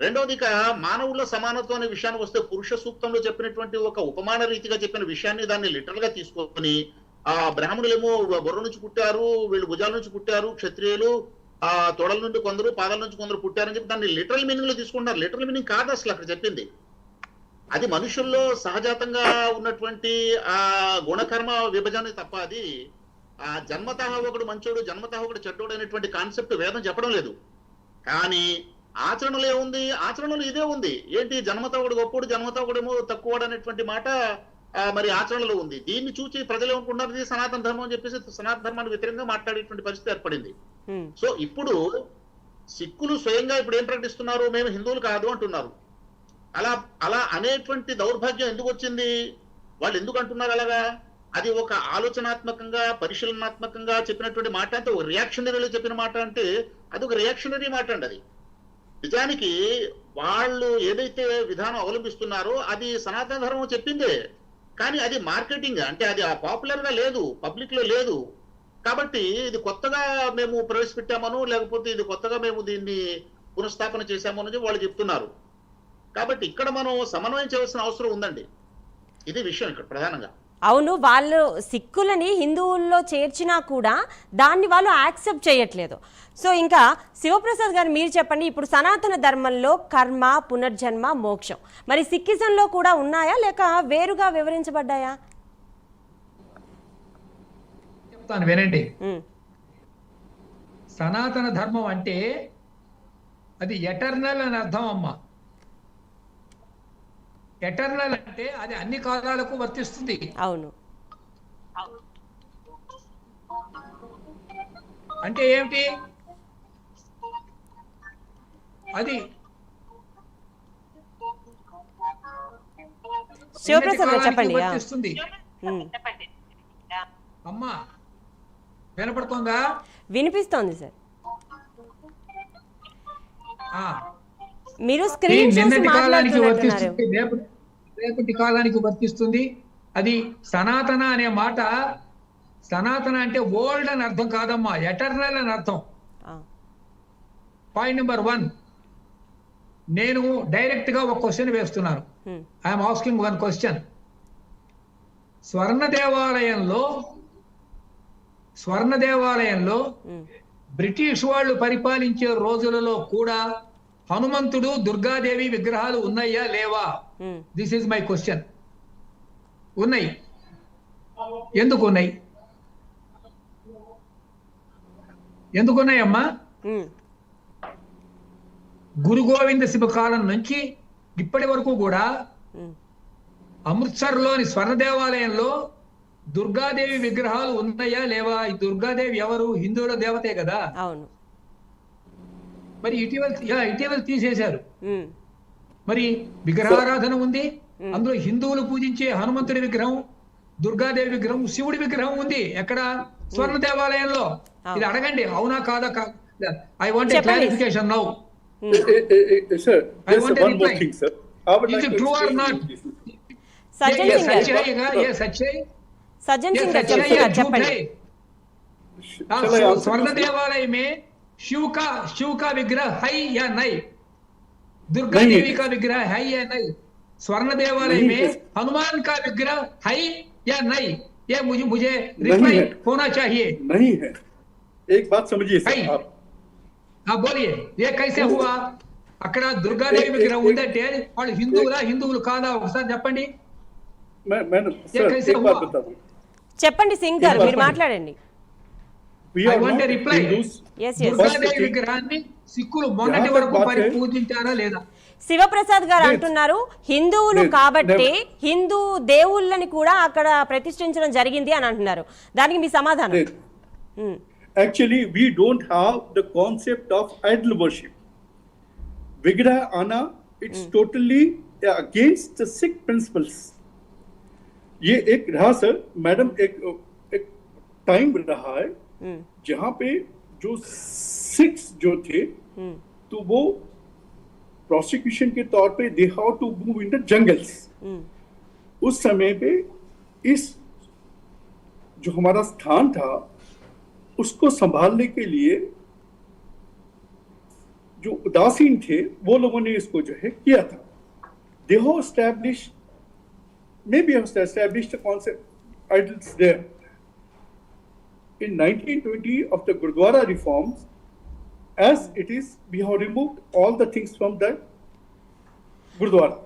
రెండవది, ఇక మానవుల సమానత్వం అనే విషయానికి వస్తే పురుష సూక్తంలో చెప్పినటువంటి ఒక ఉపమాన రీతిగా చెప్పిన విషయాన్ని దాన్ని లిటరల్ గా తీసుకొని బ్రాహ్మణులేమో బొర్ర నుంచి పుట్టారు, వీళ్ళు భుజాల నుంచి పుట్టారు, క్షత్రియులు తొడల నుండి కొందరు పాదాల నుంచి కొందరు పుట్టారని చెప్పి దాన్ని లిటరల్ మీనింగ్ లో తీసుకుంటారు. లిటరల్ మీనింగ్ కాదు అసలు అక్కడ చెప్పింది. అది మనుషుల్లో సహజాతంగా ఉన్నటువంటి ఆ గుణకర్మ విభజన తప్ప అది జన్మతః ఒకడు మంచోడు జన్మతః ఒకడు చెడ్డోడు అనేటువంటి కాన్సెప్ట్ వేదం చెప్పడం లేదు. కానీ ఆచరణలో ఏముంది, ఆచరణలో ఇదే ఉంది. ఏంటి, జన్మతః ఒకడు గొప్పోడు జన్మతః ఒకడేమో తక్కువడు అనేటువంటి మాట మరి ఆచరణలో ఉంది. దీన్ని చూసి ప్రజలు ఏమనుకుంటున్నారు, ఇది సనాతన ధర్మం అని చెప్పేసి సనాతన ధర్మానికి వ్యతిరేకంగా మాట్లాడేటువంటి పరిస్థితి ఏర్పడింది. సో ఇప్పుడు సిక్కులు స్వయంగా ఇప్పుడు ఏం ప్రకటిస్తున్నారు, మేము హిందువులు కాదు అంటున్నారు. అలా అనేటువంటి దౌర్భాగ్యం ఎందుకు వచ్చింది, వాళ్ళు ఎందుకు అంటున్నారు అలాగా? అది ఒక ఆలోచనాత్మకంగా పరిశీలనాత్మకంగా చెప్పినటువంటి మాట, అంటే ఒక రియాక్షనరీలో చెప్పిన మాట, అంటే అది ఒక రియాక్షనరీ మాట అండి. అది నిజానికి వాళ్ళు ఏదైతే విధానం అవలంబిస్తున్నారో అది సనాతన ధర్మం చెప్పిందే, కానీ అది మార్కెటింగ్, అంటే అది పాపులర్ గా లేదు, పబ్లిక్ లో లేదు. కాబట్టి ఇది కొత్తగా మేము ప్రవేశపెట్టామను లేకపోతే ఇది కొత్తగా మేము దీన్ని పునఃస్థాపన చేశాము అని వాళ్ళు చెప్తున్నారు. కాబట్టి ఇక్కడ మనం సమన్వయం చేయవలసిన అవసరం ఉందండి. ఇది విషయం ఇక్కడ ప్రధానంగా. అవును, వాళ్ళు సిక్కులని హిందువుల్లో చేర్చినా కూడా దాన్ని వాళ్ళు యాక్సెప్ట్ చేయట్లేదు. సో ఇంకా శివప్రసాద్ గారు మీరు చెప్పండి, ఇప్పుడు సనాతన ధర్మంలో కర్మ, పునర్జన్మ, మోక్షం మరి సిక్కిజంలో కూడా ఉన్నాయా లేక వేరుగా వివరించబడ్డాయా? చెప్తాను వినండి. సనాతన ధర్మం అంటే అది ఎటర్నల్ అని అర్థం అమ్మా. ఎటర్నల్ అంటే అది అన్ని కాలాలకు వర్తిస్తుంది. అవును. అంటే ఏమిటి, అది శివప్రసాద్ చెప్పండి. వర్తిస్తుంది. అమ్మా వినపడుతుందా? వినిపిస్తోంది సార్. మీరు స్క్రీన్ నిన్నటి కాలానికి వర్తిస్తుంది, రేపటి కాలానికి వర్తిస్తుంది. అది సనాతన అనే మాట, సనాతన అంటే ఓల్డ్ అని అర్థం కాదమ్మా, ఎటర్నల్ అని అర్థం. పాయింట్ నెంబర్ 1, నేను డైరెక్ట్ గా ఒక క్వశ్చన్ వేస్తున్నాను. I'm asking one question. స్వర్ణ దేవాలయంలో బ్రిటిష్ వాళ్ళు పరిపాలించే రోజులలో కూడా హనుమంతుడు, దుర్గాదేవి విగ్రహాలు ఉన్నాయా లేవా? This is my question. ఉన్నాయి. ఎందుకు ఉన్నాయి? ఎందుకున్నాయమ్మా? ఉమ్, గురు గోవింద సింహ కాలం నుంచి ఇప్పటి వరకు కూడా ఉమ్, అమృత్సర్ లోని స్వర్ణ దేవాలయంలో దుర్గాదేవి విగ్రహాలు ఉన్నాయా లేవా? ఈ దుర్గాదేవి ఎవరు? హిందువుల దేవతే కదా. అవును. మరి ఇటీవల తీసేశారు. ఉమ్, మరి విగ్రహారాధన ఉంది. అందులో హిందువులు పూజించే హనుమంతుడి విగ్రహం, దుర్గాదేవి విగ్రహం, శివుడి విగ్రహం ఉంది. ఎక్కడ? స్వర్ణ దేవాలయంలో. ఇది అడగండి, అవునా కాదా? ఐ వాంట్ ఏ చెప్పండి. Clarification now. Sir, I just want a one more reply. thing, sir. I would Is like it to true or explain not? this. Sajjan ये సింగ్ గారు, सच है ये सच है సజ్జన్ ये సింగ్ గారు सच है ये చెప్తున్నారు, झूठ చెప్పండి. है। Shall I answer स्वर्ण this? देवालय में शिव का विग्रह है या नहीं? दुर्गा नहीं है। देवी का विग्रह है या नहीं? स्वर्ण देवालय नहीं में है। हनुमान का विग्रह है या नहीं? ये मुझे नहीं रिप्लाई है। होना चाहिए। नहीं है। एक बात समझिए सर, नहीं। आप हाँ बोलिए, ये कैसे हुआ? అక్కడ దుర్గాదేవి విగ్రహం ఉందంటే వాళ్ళు హిందువులు కాదా? ఒకసారి చెప్పండి. मैं सर कैसे एक बात हुआ? बता दूं। చెప్పండి సింగ్ గారు, మీరు చెప్పండి. మాట్లాడండి. We I are want not a reply. Hindus. Yes, yes. Durgadevi విగ్రహాన్ని సిక్కులు మొన్నటి यहाँ तक వరకు बात है। పూజించారా లేదా? శివప్రసాద్ గారు లేదు. అంటున్నారు హిందువులు లేదు. కాబట్టి హిందూ దేవుళ్ళని కూడా అక్కడ ప్రతిష్ఠించడం జరిగింది అని అంటున్నారు. దానికి మీ సమాధానం? Yes. Um, Actually, we don't have the concept of idol worship. Vigraha Ana, it's totally against the Sikh principles. ये एक रहा सर मैडम, एक टाइम रहा है ఉమ్, जहाँ पे जो सिख्स जो थे ఉమ్, तो वो प्रोसिक्यूशन के तौर पे they how to move in the jungles. Um, उस समय पे इस जो हमारा स्थान था उसको संभालने के लिए जो उदासीन थे वो लोगों ने इसको जो है किया था। They have established, maybe have established a concept idols there. In 1920 of the Gurdwara reforms, as it is, we have removed all the things from the Gurdwara.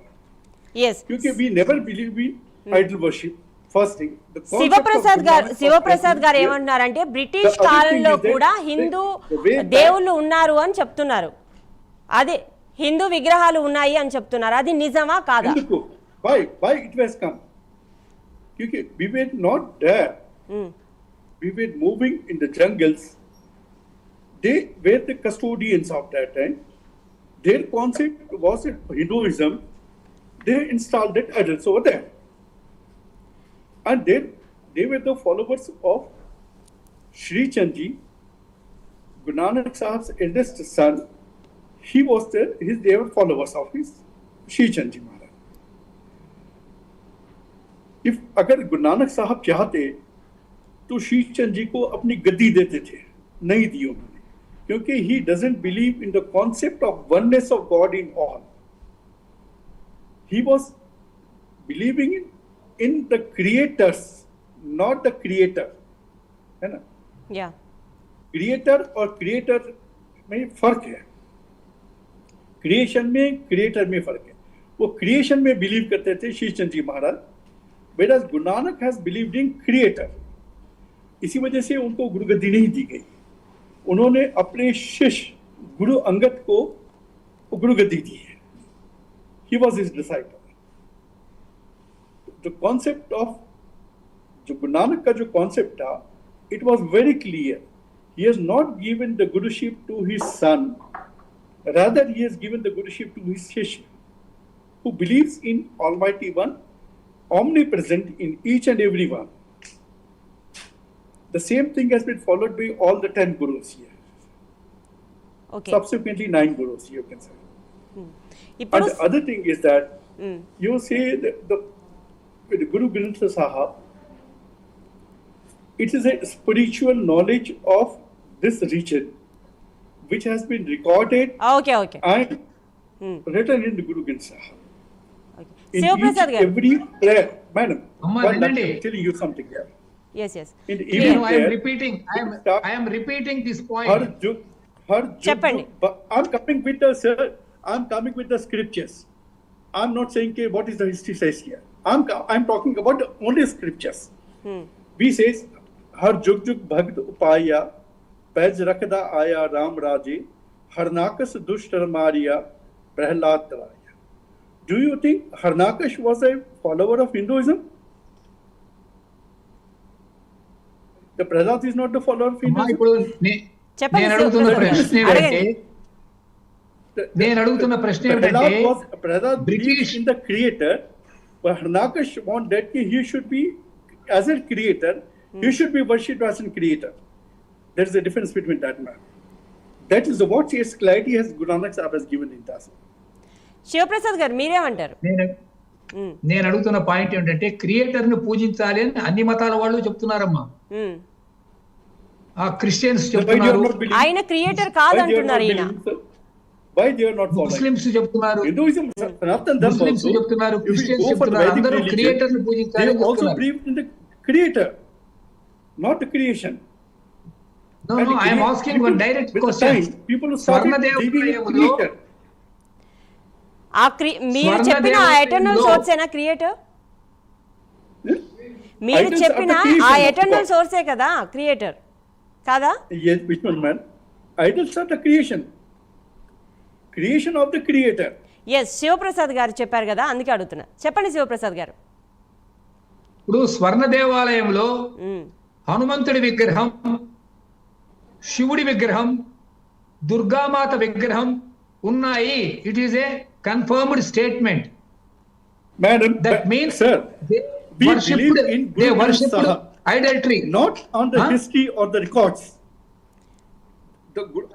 yes. क्योंकि we never believe in idol worship. First thing, the concept of Sivaprasad గారు Guru Nanak Sivaprasad గారు was ఏమంటున్నారంటే British The other కాలంలో thing is that కూడా Hindu the way back- దేవుళ్ళు ఉన్నారు అని చెప్తున్నారు. అదే హిందూ విగ్రహాలు ఉన్నాయి అని చెప్తున్నారు. అది నిజమా కాదా? Hindu ko. Why it has come? क्योंकि we were not there. Um, We were moving in the jungles. They were the custodians of that time. Their concept was Hinduism. They installed that idols over there. And they were the followers of Sri Chandji, Guru Nanak Sahib's eldest son. They were followers of his Sri Chandji Maharaj. If अगर गुरु नानक साहब चाहते तो श्री चंद जी को अपनी गद्दी देते थे, नहीं दी उन्होंने, क्योंकि he doesn't believe in the concept of oneness of God in all. He was believing in the creators, not the creator, है ना? యా, क्रिएटर और क्रिएटर में फर्क है। क्रिएशन में क्रिएटर में फर्क है। वो क्रिएशन में बिलीव करते थे श्री चंद जी महाराज, whereas Guru Nanak has believed in creator. इसी वजह से उनको गुरु गद्दी नहीं दी गई। उन्होंने अपने शिष्य गुरु अंगद को गुरु गद्दी दी है। He was his disciple. The concept of जो गुरु नानक का जो concept था, it was very clear. He has not given the guruship to his son, rather he has given the guruship to his shishya, who believes in Almighty One, omnipresent in each and every one. The same thing has been followed by all the 10 gurus here. Okay. Subsequently 9 gurus, you can say. ఇప్పుడు And the other thing is that um, you say that the Guru Granth Sahib, it is a spiritual knowledge of this region which has been recorded okay okay and um, written in the Guru Granth Sahib. Okay. In Sivaprasad each గారు, every prayer, madam, Amma, one Vinandi. I'm telling you something here. Yes yes In the I evening am prayer, repeating. I am repeating this point. her Cheppandi. I'm coming with the sir. I'm coming with the scriptures. I'm not saying what is the history says here. I'm talking about the only scriptures. Hmm. We says, हर जुग जुग भक्त उपाया, page रखदा आया राम राजे, हरनाकस दुष्ट Maria, Prahlad तराया. Do you think Harnakash was a follower of Hinduism? The Prahlad is not the follower of అమ్మా, Hinduism. ఇప్పుడు చెప్పండి నేను అడుగుతున్న శివప్రసాద్ ప్రశ్న గారు. ఏంటంటే నేను అడుగుతున్న ప్రశ్న ఏమిటంటే Prahlad British- believes in the creator, but Harnakash want that he should be, as a creator, he should be worshipped as a creator. There is a difference between that man. That is what his clarity has Guru Nanak Sahib has given in Tasa. Sivaprasad గారు మీరేమంటారు? ఉమ్, నేను అడుగుతున్న point ఏంటంటే creator ను పూజించాలి అని అన్ని మతాల వాళ్ళు చెప్తున్నారమ్మా. ఉమ్. ఆ Christians So why they are చెప్తున్నారు, not believing? ఆయన creator Why they are not కాదంటున్నారు ఈయన. believing, sir? Why they are not following? Muslims చెప్తున్నారు, Hinduism, Sanatan Dharma Muslims also, చెప్తున్నారు, if we Christians go for the చెప్తున్నారు, Vedic అందరూ religion, creator ను they పూజించాలి అని also చెప్తున్నారు. believe in the creator, not the creation. No, And no, I am people- asking one direct with the question. time, people who started స్వర్ణదేవ believing in ఆలయంలో creator. మీరు స్వర్ణ చెప్పిన ఆ దేవాలయంలో- ఎటర్నల్ సోర్సేనా క్రియేటర్? Hmm? మీరు Idols are చెప్పిన the creation ఆ of eternal God. సోర్సే కదా creator కాదా? Yes, which one, man? Idols are the creation. Creation of the creator. Yes Sivaprasad గారు చెప్పారు కదా, అందుకే అడుగుతున్నా. చెప్పండి శివప్రసాద్ గారు. ఇప్పుడు స్వర్ణ దేవాలయంలో ఉమ్, హనుమంతుడి విగ్రహం, శివుడి విగ్రహం, దుర్గామాత విగ్రహం ఉన్నాయి. It is a confirmed statement. Madam, That means sir, they we worshipped, believe in they Guru Granth worshipped Sahib, idolatry. not on the Huh? history or the records.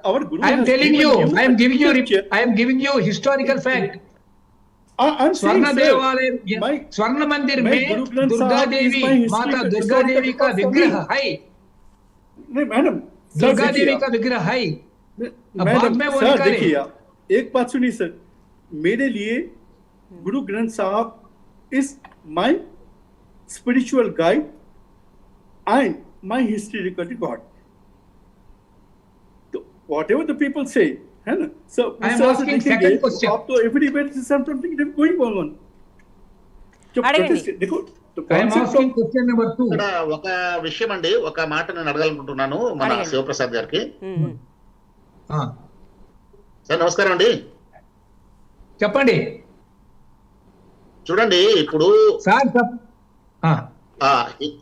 Our Guru I am has telling given you, I am giving you, scripture. I am giving you historical fact. I'm saying, स्वर्ण sir, देवालय, my- स्वर्ण मंदिर my में Guru Granth Durga Sahib is Devi, my history- माता Durga historical देवी का record for विग्रह me. है, नहीं मैडम, सर दुर्गा देखिए देवी आप। का विग्रह है. अब मैडम, बाद में वो सर निकाले। देखिए आप, एक बात सुनिए सर, मेरे लिए गुरु ग्रंथ साहब is my spiritual guide and my historical record. So whatever the people say, है ना? So I am उससे asking देखेंगे, second question. आप तो everywhere is something going on. जो अड़ेंगे। protest- देखो तो I am concept asking of question number 2. ఇక్కడ ఒక విషయం అండి, ఒక మాట నేను అడగాలనుకుంటున్నాను మన అడగండి. శివప్రసాద్ గారికి. ఉమ్. సార్ నమస్కారం అండి. చెప్పండి చూడండి, ఇప్పుడు సార్.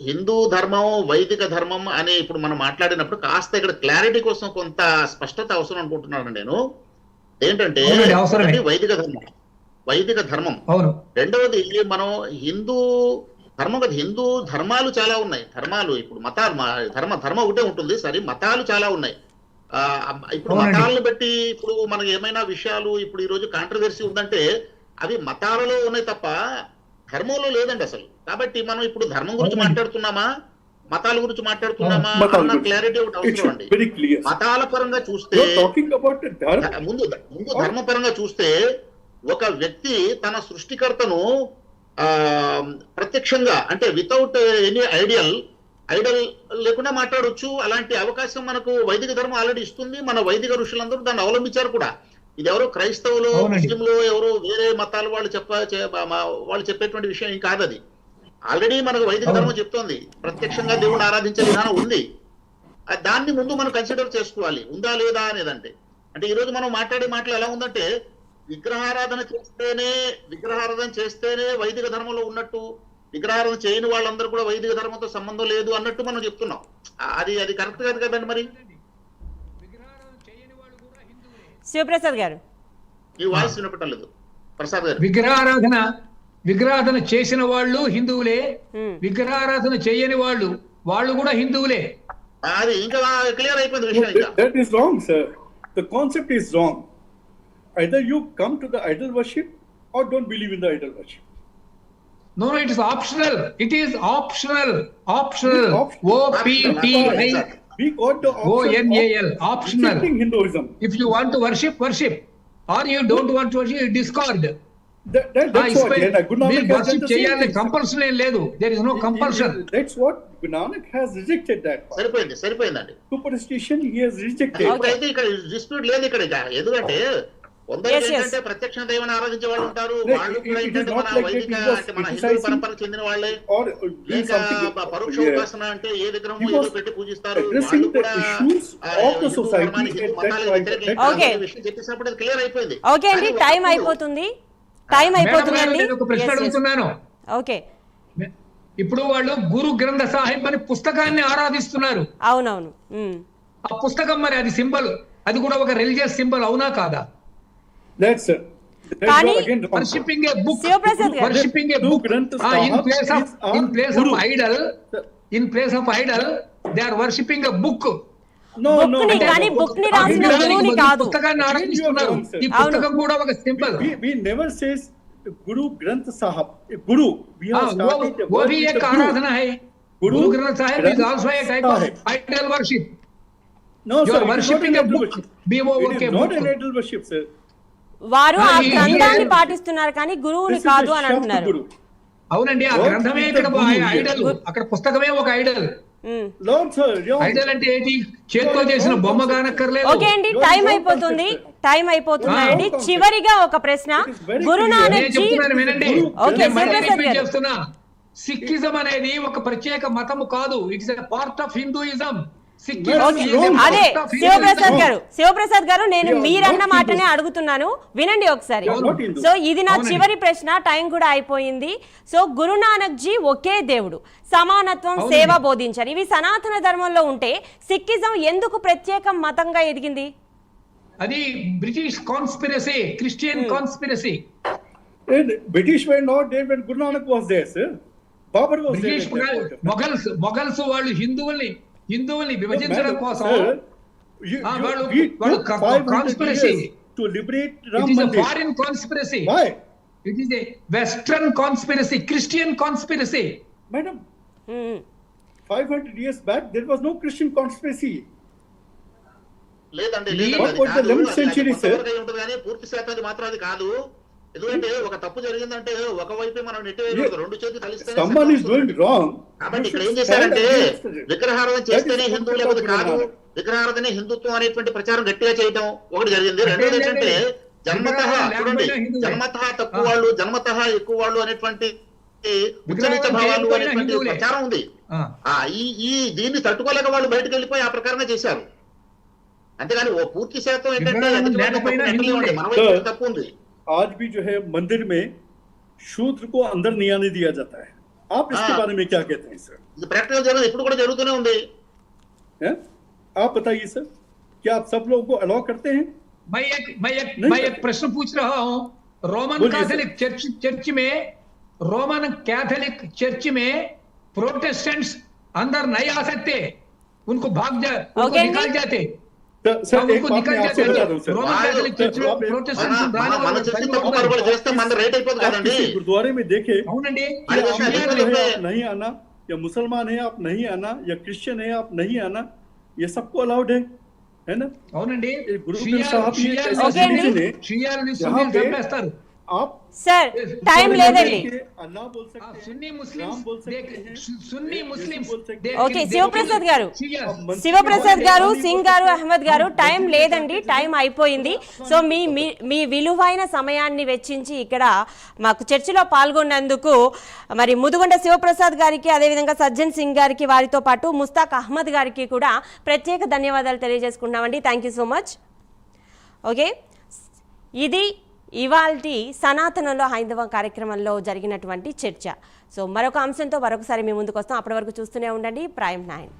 హిందూ ధర్మం, వైదిక ధర్మం అని ఇప్పుడు మనం మాట్లాడినప్పుడు కాస్త ఇక్కడ క్లారిటీ కోసం కొంత స్పష్టత అవసరం అనుకుంటున్నాను నేను. ఏంటంటే అవునండి, అవసరమే. ఒకటి వైదిక ధర్మం, అవును, రెండవది మనం హిందూ ధర్మం కదా. హిందూ ధర్మాలు చాలా ఉన్నాయి. ధర్మాలు ఇప్పుడు మతాలు, ధర్మం ఒకటే ఉంటుంది సరే, మతాలు చాలా ఉన్నాయి. ఇప్పుడు అవునండి. మతాలను బట్టి ఇప్పుడు మనకి ఏమైనా విషయాలు ఇప్పుడు ఈ రోజు కాంట్రవర్సీ ఉందంటే అవి మతాలలో ఉన్నాయి తప్ప ధర్మంలో లేదండి అసలు. కాబట్టి మనం ఇప్పుడు ధర్మం గురించి అవునండి. మాట్లాడుతున్నామా, మతాల గురించి మాట్లాడుతున్నామా మతాల అన్న గురించి. క్లారిటీ ఒకటి it అవసరం should అండి. very clear. మతాల పరంగా చూస్తే You're talking about the dharma. ముందు ధర్మపరంగా చూస్తే ఒక వ్యక్తి తన సృష్టికర్తను ప్రత్యక్షంగా అంటే వితౌట్ ఎనీ ఐడల్ లేకుండా మాట్లాడొచ్చు. అలాంటి అవకాశం మనకు వైదిక ధర్మం ఆల్రెడీ ఇస్తుంది. మన వైదిక ఋషులందరూ దాన్ని అవలంబించారు కూడా. ఇది ఎవరో క్రైస్తవులు, అవునండి. ముస్లింలు, ఎవరో వేరే మతాల వాళ్ళు వాళ్ళు చెప్పేటువంటి విషయం ఏం కాదు. అది ఆల్రెడీ మనకు వైదిక అవును. ధర్మం చెప్తోంది. ప్రత్యక్షంగా దేవుడిని ఆరాధించే విధానం ఉంది. దాన్ని ముందు మనం కన్సిడర్ చేసుకోవాలి, ఉందా లేదా అనేదంటే. అంటే ఈ రోజు మనం మాట్లాడే మాటలు ఎలా ఉందంటే విగ్రహారాధన చేస్తేనే వైదిక ధర్మంలో ఉన్నట్టు, విగ్రహారాధన చేయని వాళ్ళందరూ కూడా వైదిక ధర్మంతో సంబంధం లేదు అన్నట్టు మనం చెప్తున్నాం. అది కరెక్ట్ కాదు కదండి. మరి శివప్రసాద్ గారు ఈ వాయిస్ వినపట్టం లేదు ప్రసాద్ గారు. విగ్రహారాధన చేసిన వాళ్ళు హిందువులే, ఉమ్. విగ్రహారాధన చేయని వాళ్ళు కూడా హిందువులే. అది ఇంకా క్లియర్ అయిపోయింది విషయం. ఇంకా That is wrong, sir. The concept is wrong. Either you come to the idol worship or don't believe in the idol worship. No, it is optional. It is optional. Optional. OPTI. We got the option ONAL, of optional. rejecting Hinduism. If you want to worship, or you don't want to worship, discard. That's what Guru Nanak has worship done the same చేయాలని thing. Compulsion ఏం లేదు. There is no compulsion. That's what Guru Nanak has rejected that part. సరిపోయిందండి. Superstition he has rejected. Okay. ఇప్పుడైతే ఇక్కడ dispute లేదు ఇక్కడ. ఇక ఎందుకంటే Yes, yes. ఏంటంటే ప్రత్యక్ష దైవాన్ని ఆరాధించే వాళ్ళు ఉంటారు, No, వాళ్ళు it కూడా is ఏంటంటే not మన like that. వైదిక It was అంటే మన హిందూ criticizing పరంపరకు చెందిన వాళ్ళే. or doing లేక something పరోక్ష yeah, ఉపాసన అంటే ఏ విగ్రహం He ఏదో was పెట్టి పూజిస్తారు, addressing వాళ్ళు the కూడా issues of the Hindu society ధర్మానికి, హిందూ at that మతాలకు point. వ్యతిరేకంగా Okay. అనే విషయం చెప్పేసినప్పుడు అది క్లియర్ అయిపోయింది. ఓకే అండి, కానీ టైం ఒకప్పుడు అయిపోతుంది, టైం మేడం గారు, అయిపోతుందండి. నేను ఒక ప్రశ్న అడుగుతున్నాను. ఓకే, ఇప్పుడు వాళ్ళు గురు గ్రంథ సాహిబ్ అని పుస్తకాన్ని ఆరాధిస్తున్నారు. అవునవును. ఆ పుస్తకం మరి అది సింబల్, అది కూడా ఒక రిలీజియస్ సింబల్ అవునా కాదా? That's కానీ you are again wrong. Worshipping a book, Shivaprasad garu, worshipping a Guru book Granth in Sahib place of is our Guru. In place of idol they are worshipping a book. No, బుక్ని కానీ బుక్ని రాసిన గురువుని కాదు. పుస్తకాన్ని ఆరాధిస్తున్నారు. ఈ పుస్తకం కూడా ఒక symbol. We never says Guru Granth Sahib. Guru. We have started the वो word भी with एक the Guru. आराधना है. Guru Guru Granth Sahib is also a type of Sahib. idol worship. No, You sir, are it is worshipping not a an idol book. worship. BOOK It is not book. an idol worship, sir. వారు ఆ ఈ- గ్రంథాన్ని ఈ- పాటిస్తున్నారు కానీ గురువుని This is కాదు the అని Shabd అంటున్నారు. Guru. అవునండి, ఆ What గ్రంథమే is ఇక్కడ the Guru here? ఐడల్. అక్కడ పుస్తకమే ఒక Idol. Um. Lord, sir, you are- Idol అంటే ఏంటి? చేత్తో చేసిన బొమ్మ కానక్కర్లేదు. ఓకే అండి, Your టైం own అయిపోతుంది, concept. టైం అయిపోతుందండి. Your own చివరిగా ఒక ప్రశ్న, It is very గురునానక్ నేను జీ. చెప్తున్నాను వినండి. ఓకే, నేను మళ్ళీ శివప్రసాద్ రిపీట్ గారు. చేస్తున్నా. సిక్కిజం అనేది ఒక ప్రత్యేక మతము కాదు. It's a part of Hinduism. Okay, అదే శివప్రసాద్ గారు, శివప్రసాద్ గారు, నేను మీరన్న మాటనే అడుగుతున్నాను, వినండి ఒకసారి. You are not Hindu. So ఇది నా అవునండి. చివరి ప్రశ్న, టైం కూడా అయిపోయింది. సో గురునానక్ జీ ఒకే దేవుడు, సమానత్వం, అవునండి. సేవ బోధించారు. ఇవి సనాతన ధర్మంలో ఉంటే సిక్కిజం ఎందుకు ప్రత్యేక మతంగా ఎదిగింది? అది British conspiracy, Christian conspiracy. And British were not there when Guru Nanak was there, sir. Babur was there. British at that point. Mughals వాళ్ళు హిందువుల్ని విభజించడం Madam, కోసం sir, వాళ్ళు- we వాళ్ళు took 500 conspiracy. years to liberate it Ram is a Mandir. Foreign conspiracy. Why? It is a western conspiracy, Christian conspiracy. Madam, um. 500 years back, there was no Christian conspiracy. లేదండి, ఈ- లేదండి, అది What was the కాదు. 11th అది century, కొంతవరకు అయి ఉంటుంది కానీ పూర్తి శాతం అది మాత్రం అది కాదు. ఎందుకంటే ఒక తప్పు జరిగిందంటే ఒకవైపే మనం నెట్టివేయకూడదు, రెండు చేతులు కలిస్తే Someone is doing wrong. కాబట్టి you ఇక్కడ should ఏం చేశారంటే stand against it. విగ్రహారాధన That చేస్తేనే is the హిందువు concept లేకపోతే of కాదు, Guru Nanak. విగ్రహారాధనే హిందుత్వం అనేటువంటి ప్రచారం గట్టిగా చేయటం ఒకటి జరిగింది. రెండోది ఏంటంటే జన్మతః చూడండి, జన్మతః తక్కువ వాళ్ళు, జన్మతః ఎక్కువ వాళ్ళు అనేటువంటి ఉచ్చనీచ భావాలు అనేటువంటి ప్రచారం ఉంది. ఈ దీన్ని తట్టుకోలేక వాళ్ళు బయటకు వెళ్ళిపోయి ఆ ప్రకారంగా చేశారు. అంతేగాని ఓ పూర్తి శాతం ఏంటంటే ఎదుటి వాళ్ళని తప్పు నెట్టలేమండి, మన వైపు తప్పు ఉంది. आज भी जो है मंदिर में शूद्र को अंदर नहीं आने दिया जाता है. आप इसके हाँ। बारे में क्या कहते हैं, सर? ఇది ప్రాక్టికల్ జరగదు, ఇప్పుడు కూడా జరుగుతూనే ఉంది. हैं? आप बताइए, सर, क्या आप सब लोगों को अलाउ करते हैं? मैं एक प्रश्न पूछ रहा हूँ. रोमन बोलिए, कैथोलिक चर्च में प्रोटेस्टेंट्स अंदर नहीं आ सकते, उनको उनको Okay, निकाल जाते. सर, अब एक उनको बात निकल मैं आपसे जाते. बता दूं, सर. रोमन कैथोलिक चर्च में आप- प्रोटेस्टेंट्स మన చేసి తప్పు పరుగులు చేస్తే మన రైట్ అయిపోతుంది आप కదండి. किसी गुरुद्वारे में देखे అవునండి. अरे कि वो आप शायद हिंदू हिंदू है, पे- आप नहीं आना, या मुसलमान है आप नहीं आना, या क्रिश्चियन है आप नहीं आना, ये सबको अलाउड है ना? అవునండి. ये गुरु ग्रंथ साहब ये एक ऐसा Okay, religion है షియాలని यहाँ సున్నీలు पे చంపేస్తారు. आप సార్, టైం లేదండి. अल्लाह बोल सकते हैं, సున్నీ राम ముస్లిమ్స్ बोल सकते हैं, సున్నీ ముస్లిమ్స్ बोल सकते हैं। ఓకే, శివప్రసాద్ గారు, मंत्री శివప్రసాద్ గారు, बोल सकते సింగ్ हैं। గారు, అహ్మద్ గారు, టైం లేదండి, టైం అయిపోయింది. సో మీ విలువైన సమయాన్ని వెచ్చించి ఇక్కడ మాకు చర్చలో పాల్గొన్నందుకు మరి ముదుగొండ శివప్రసాద్ గారికి, అదేవిధంగా సజ్జన్ సింగ్ గారికి, వారితో పాటు ముస్తాక్ అహ్మద్ గారికి కూడా ప్రత్యేక ధన్యవాదాలు తెలియజేసుకుంటున్నామండి. Thank you so much. Okay, ఇది ఇవాల్టి సనాతనంలో హైందవం కార్యక్రమంలో జరిగినటువంటి చర్చ. సో మరొక అంశంతో మరొకసారి మీ ముందుకు వస్తాం. అప్పటి వరకు చూస్తూనే ఉండండి ప్రైమ్ 9.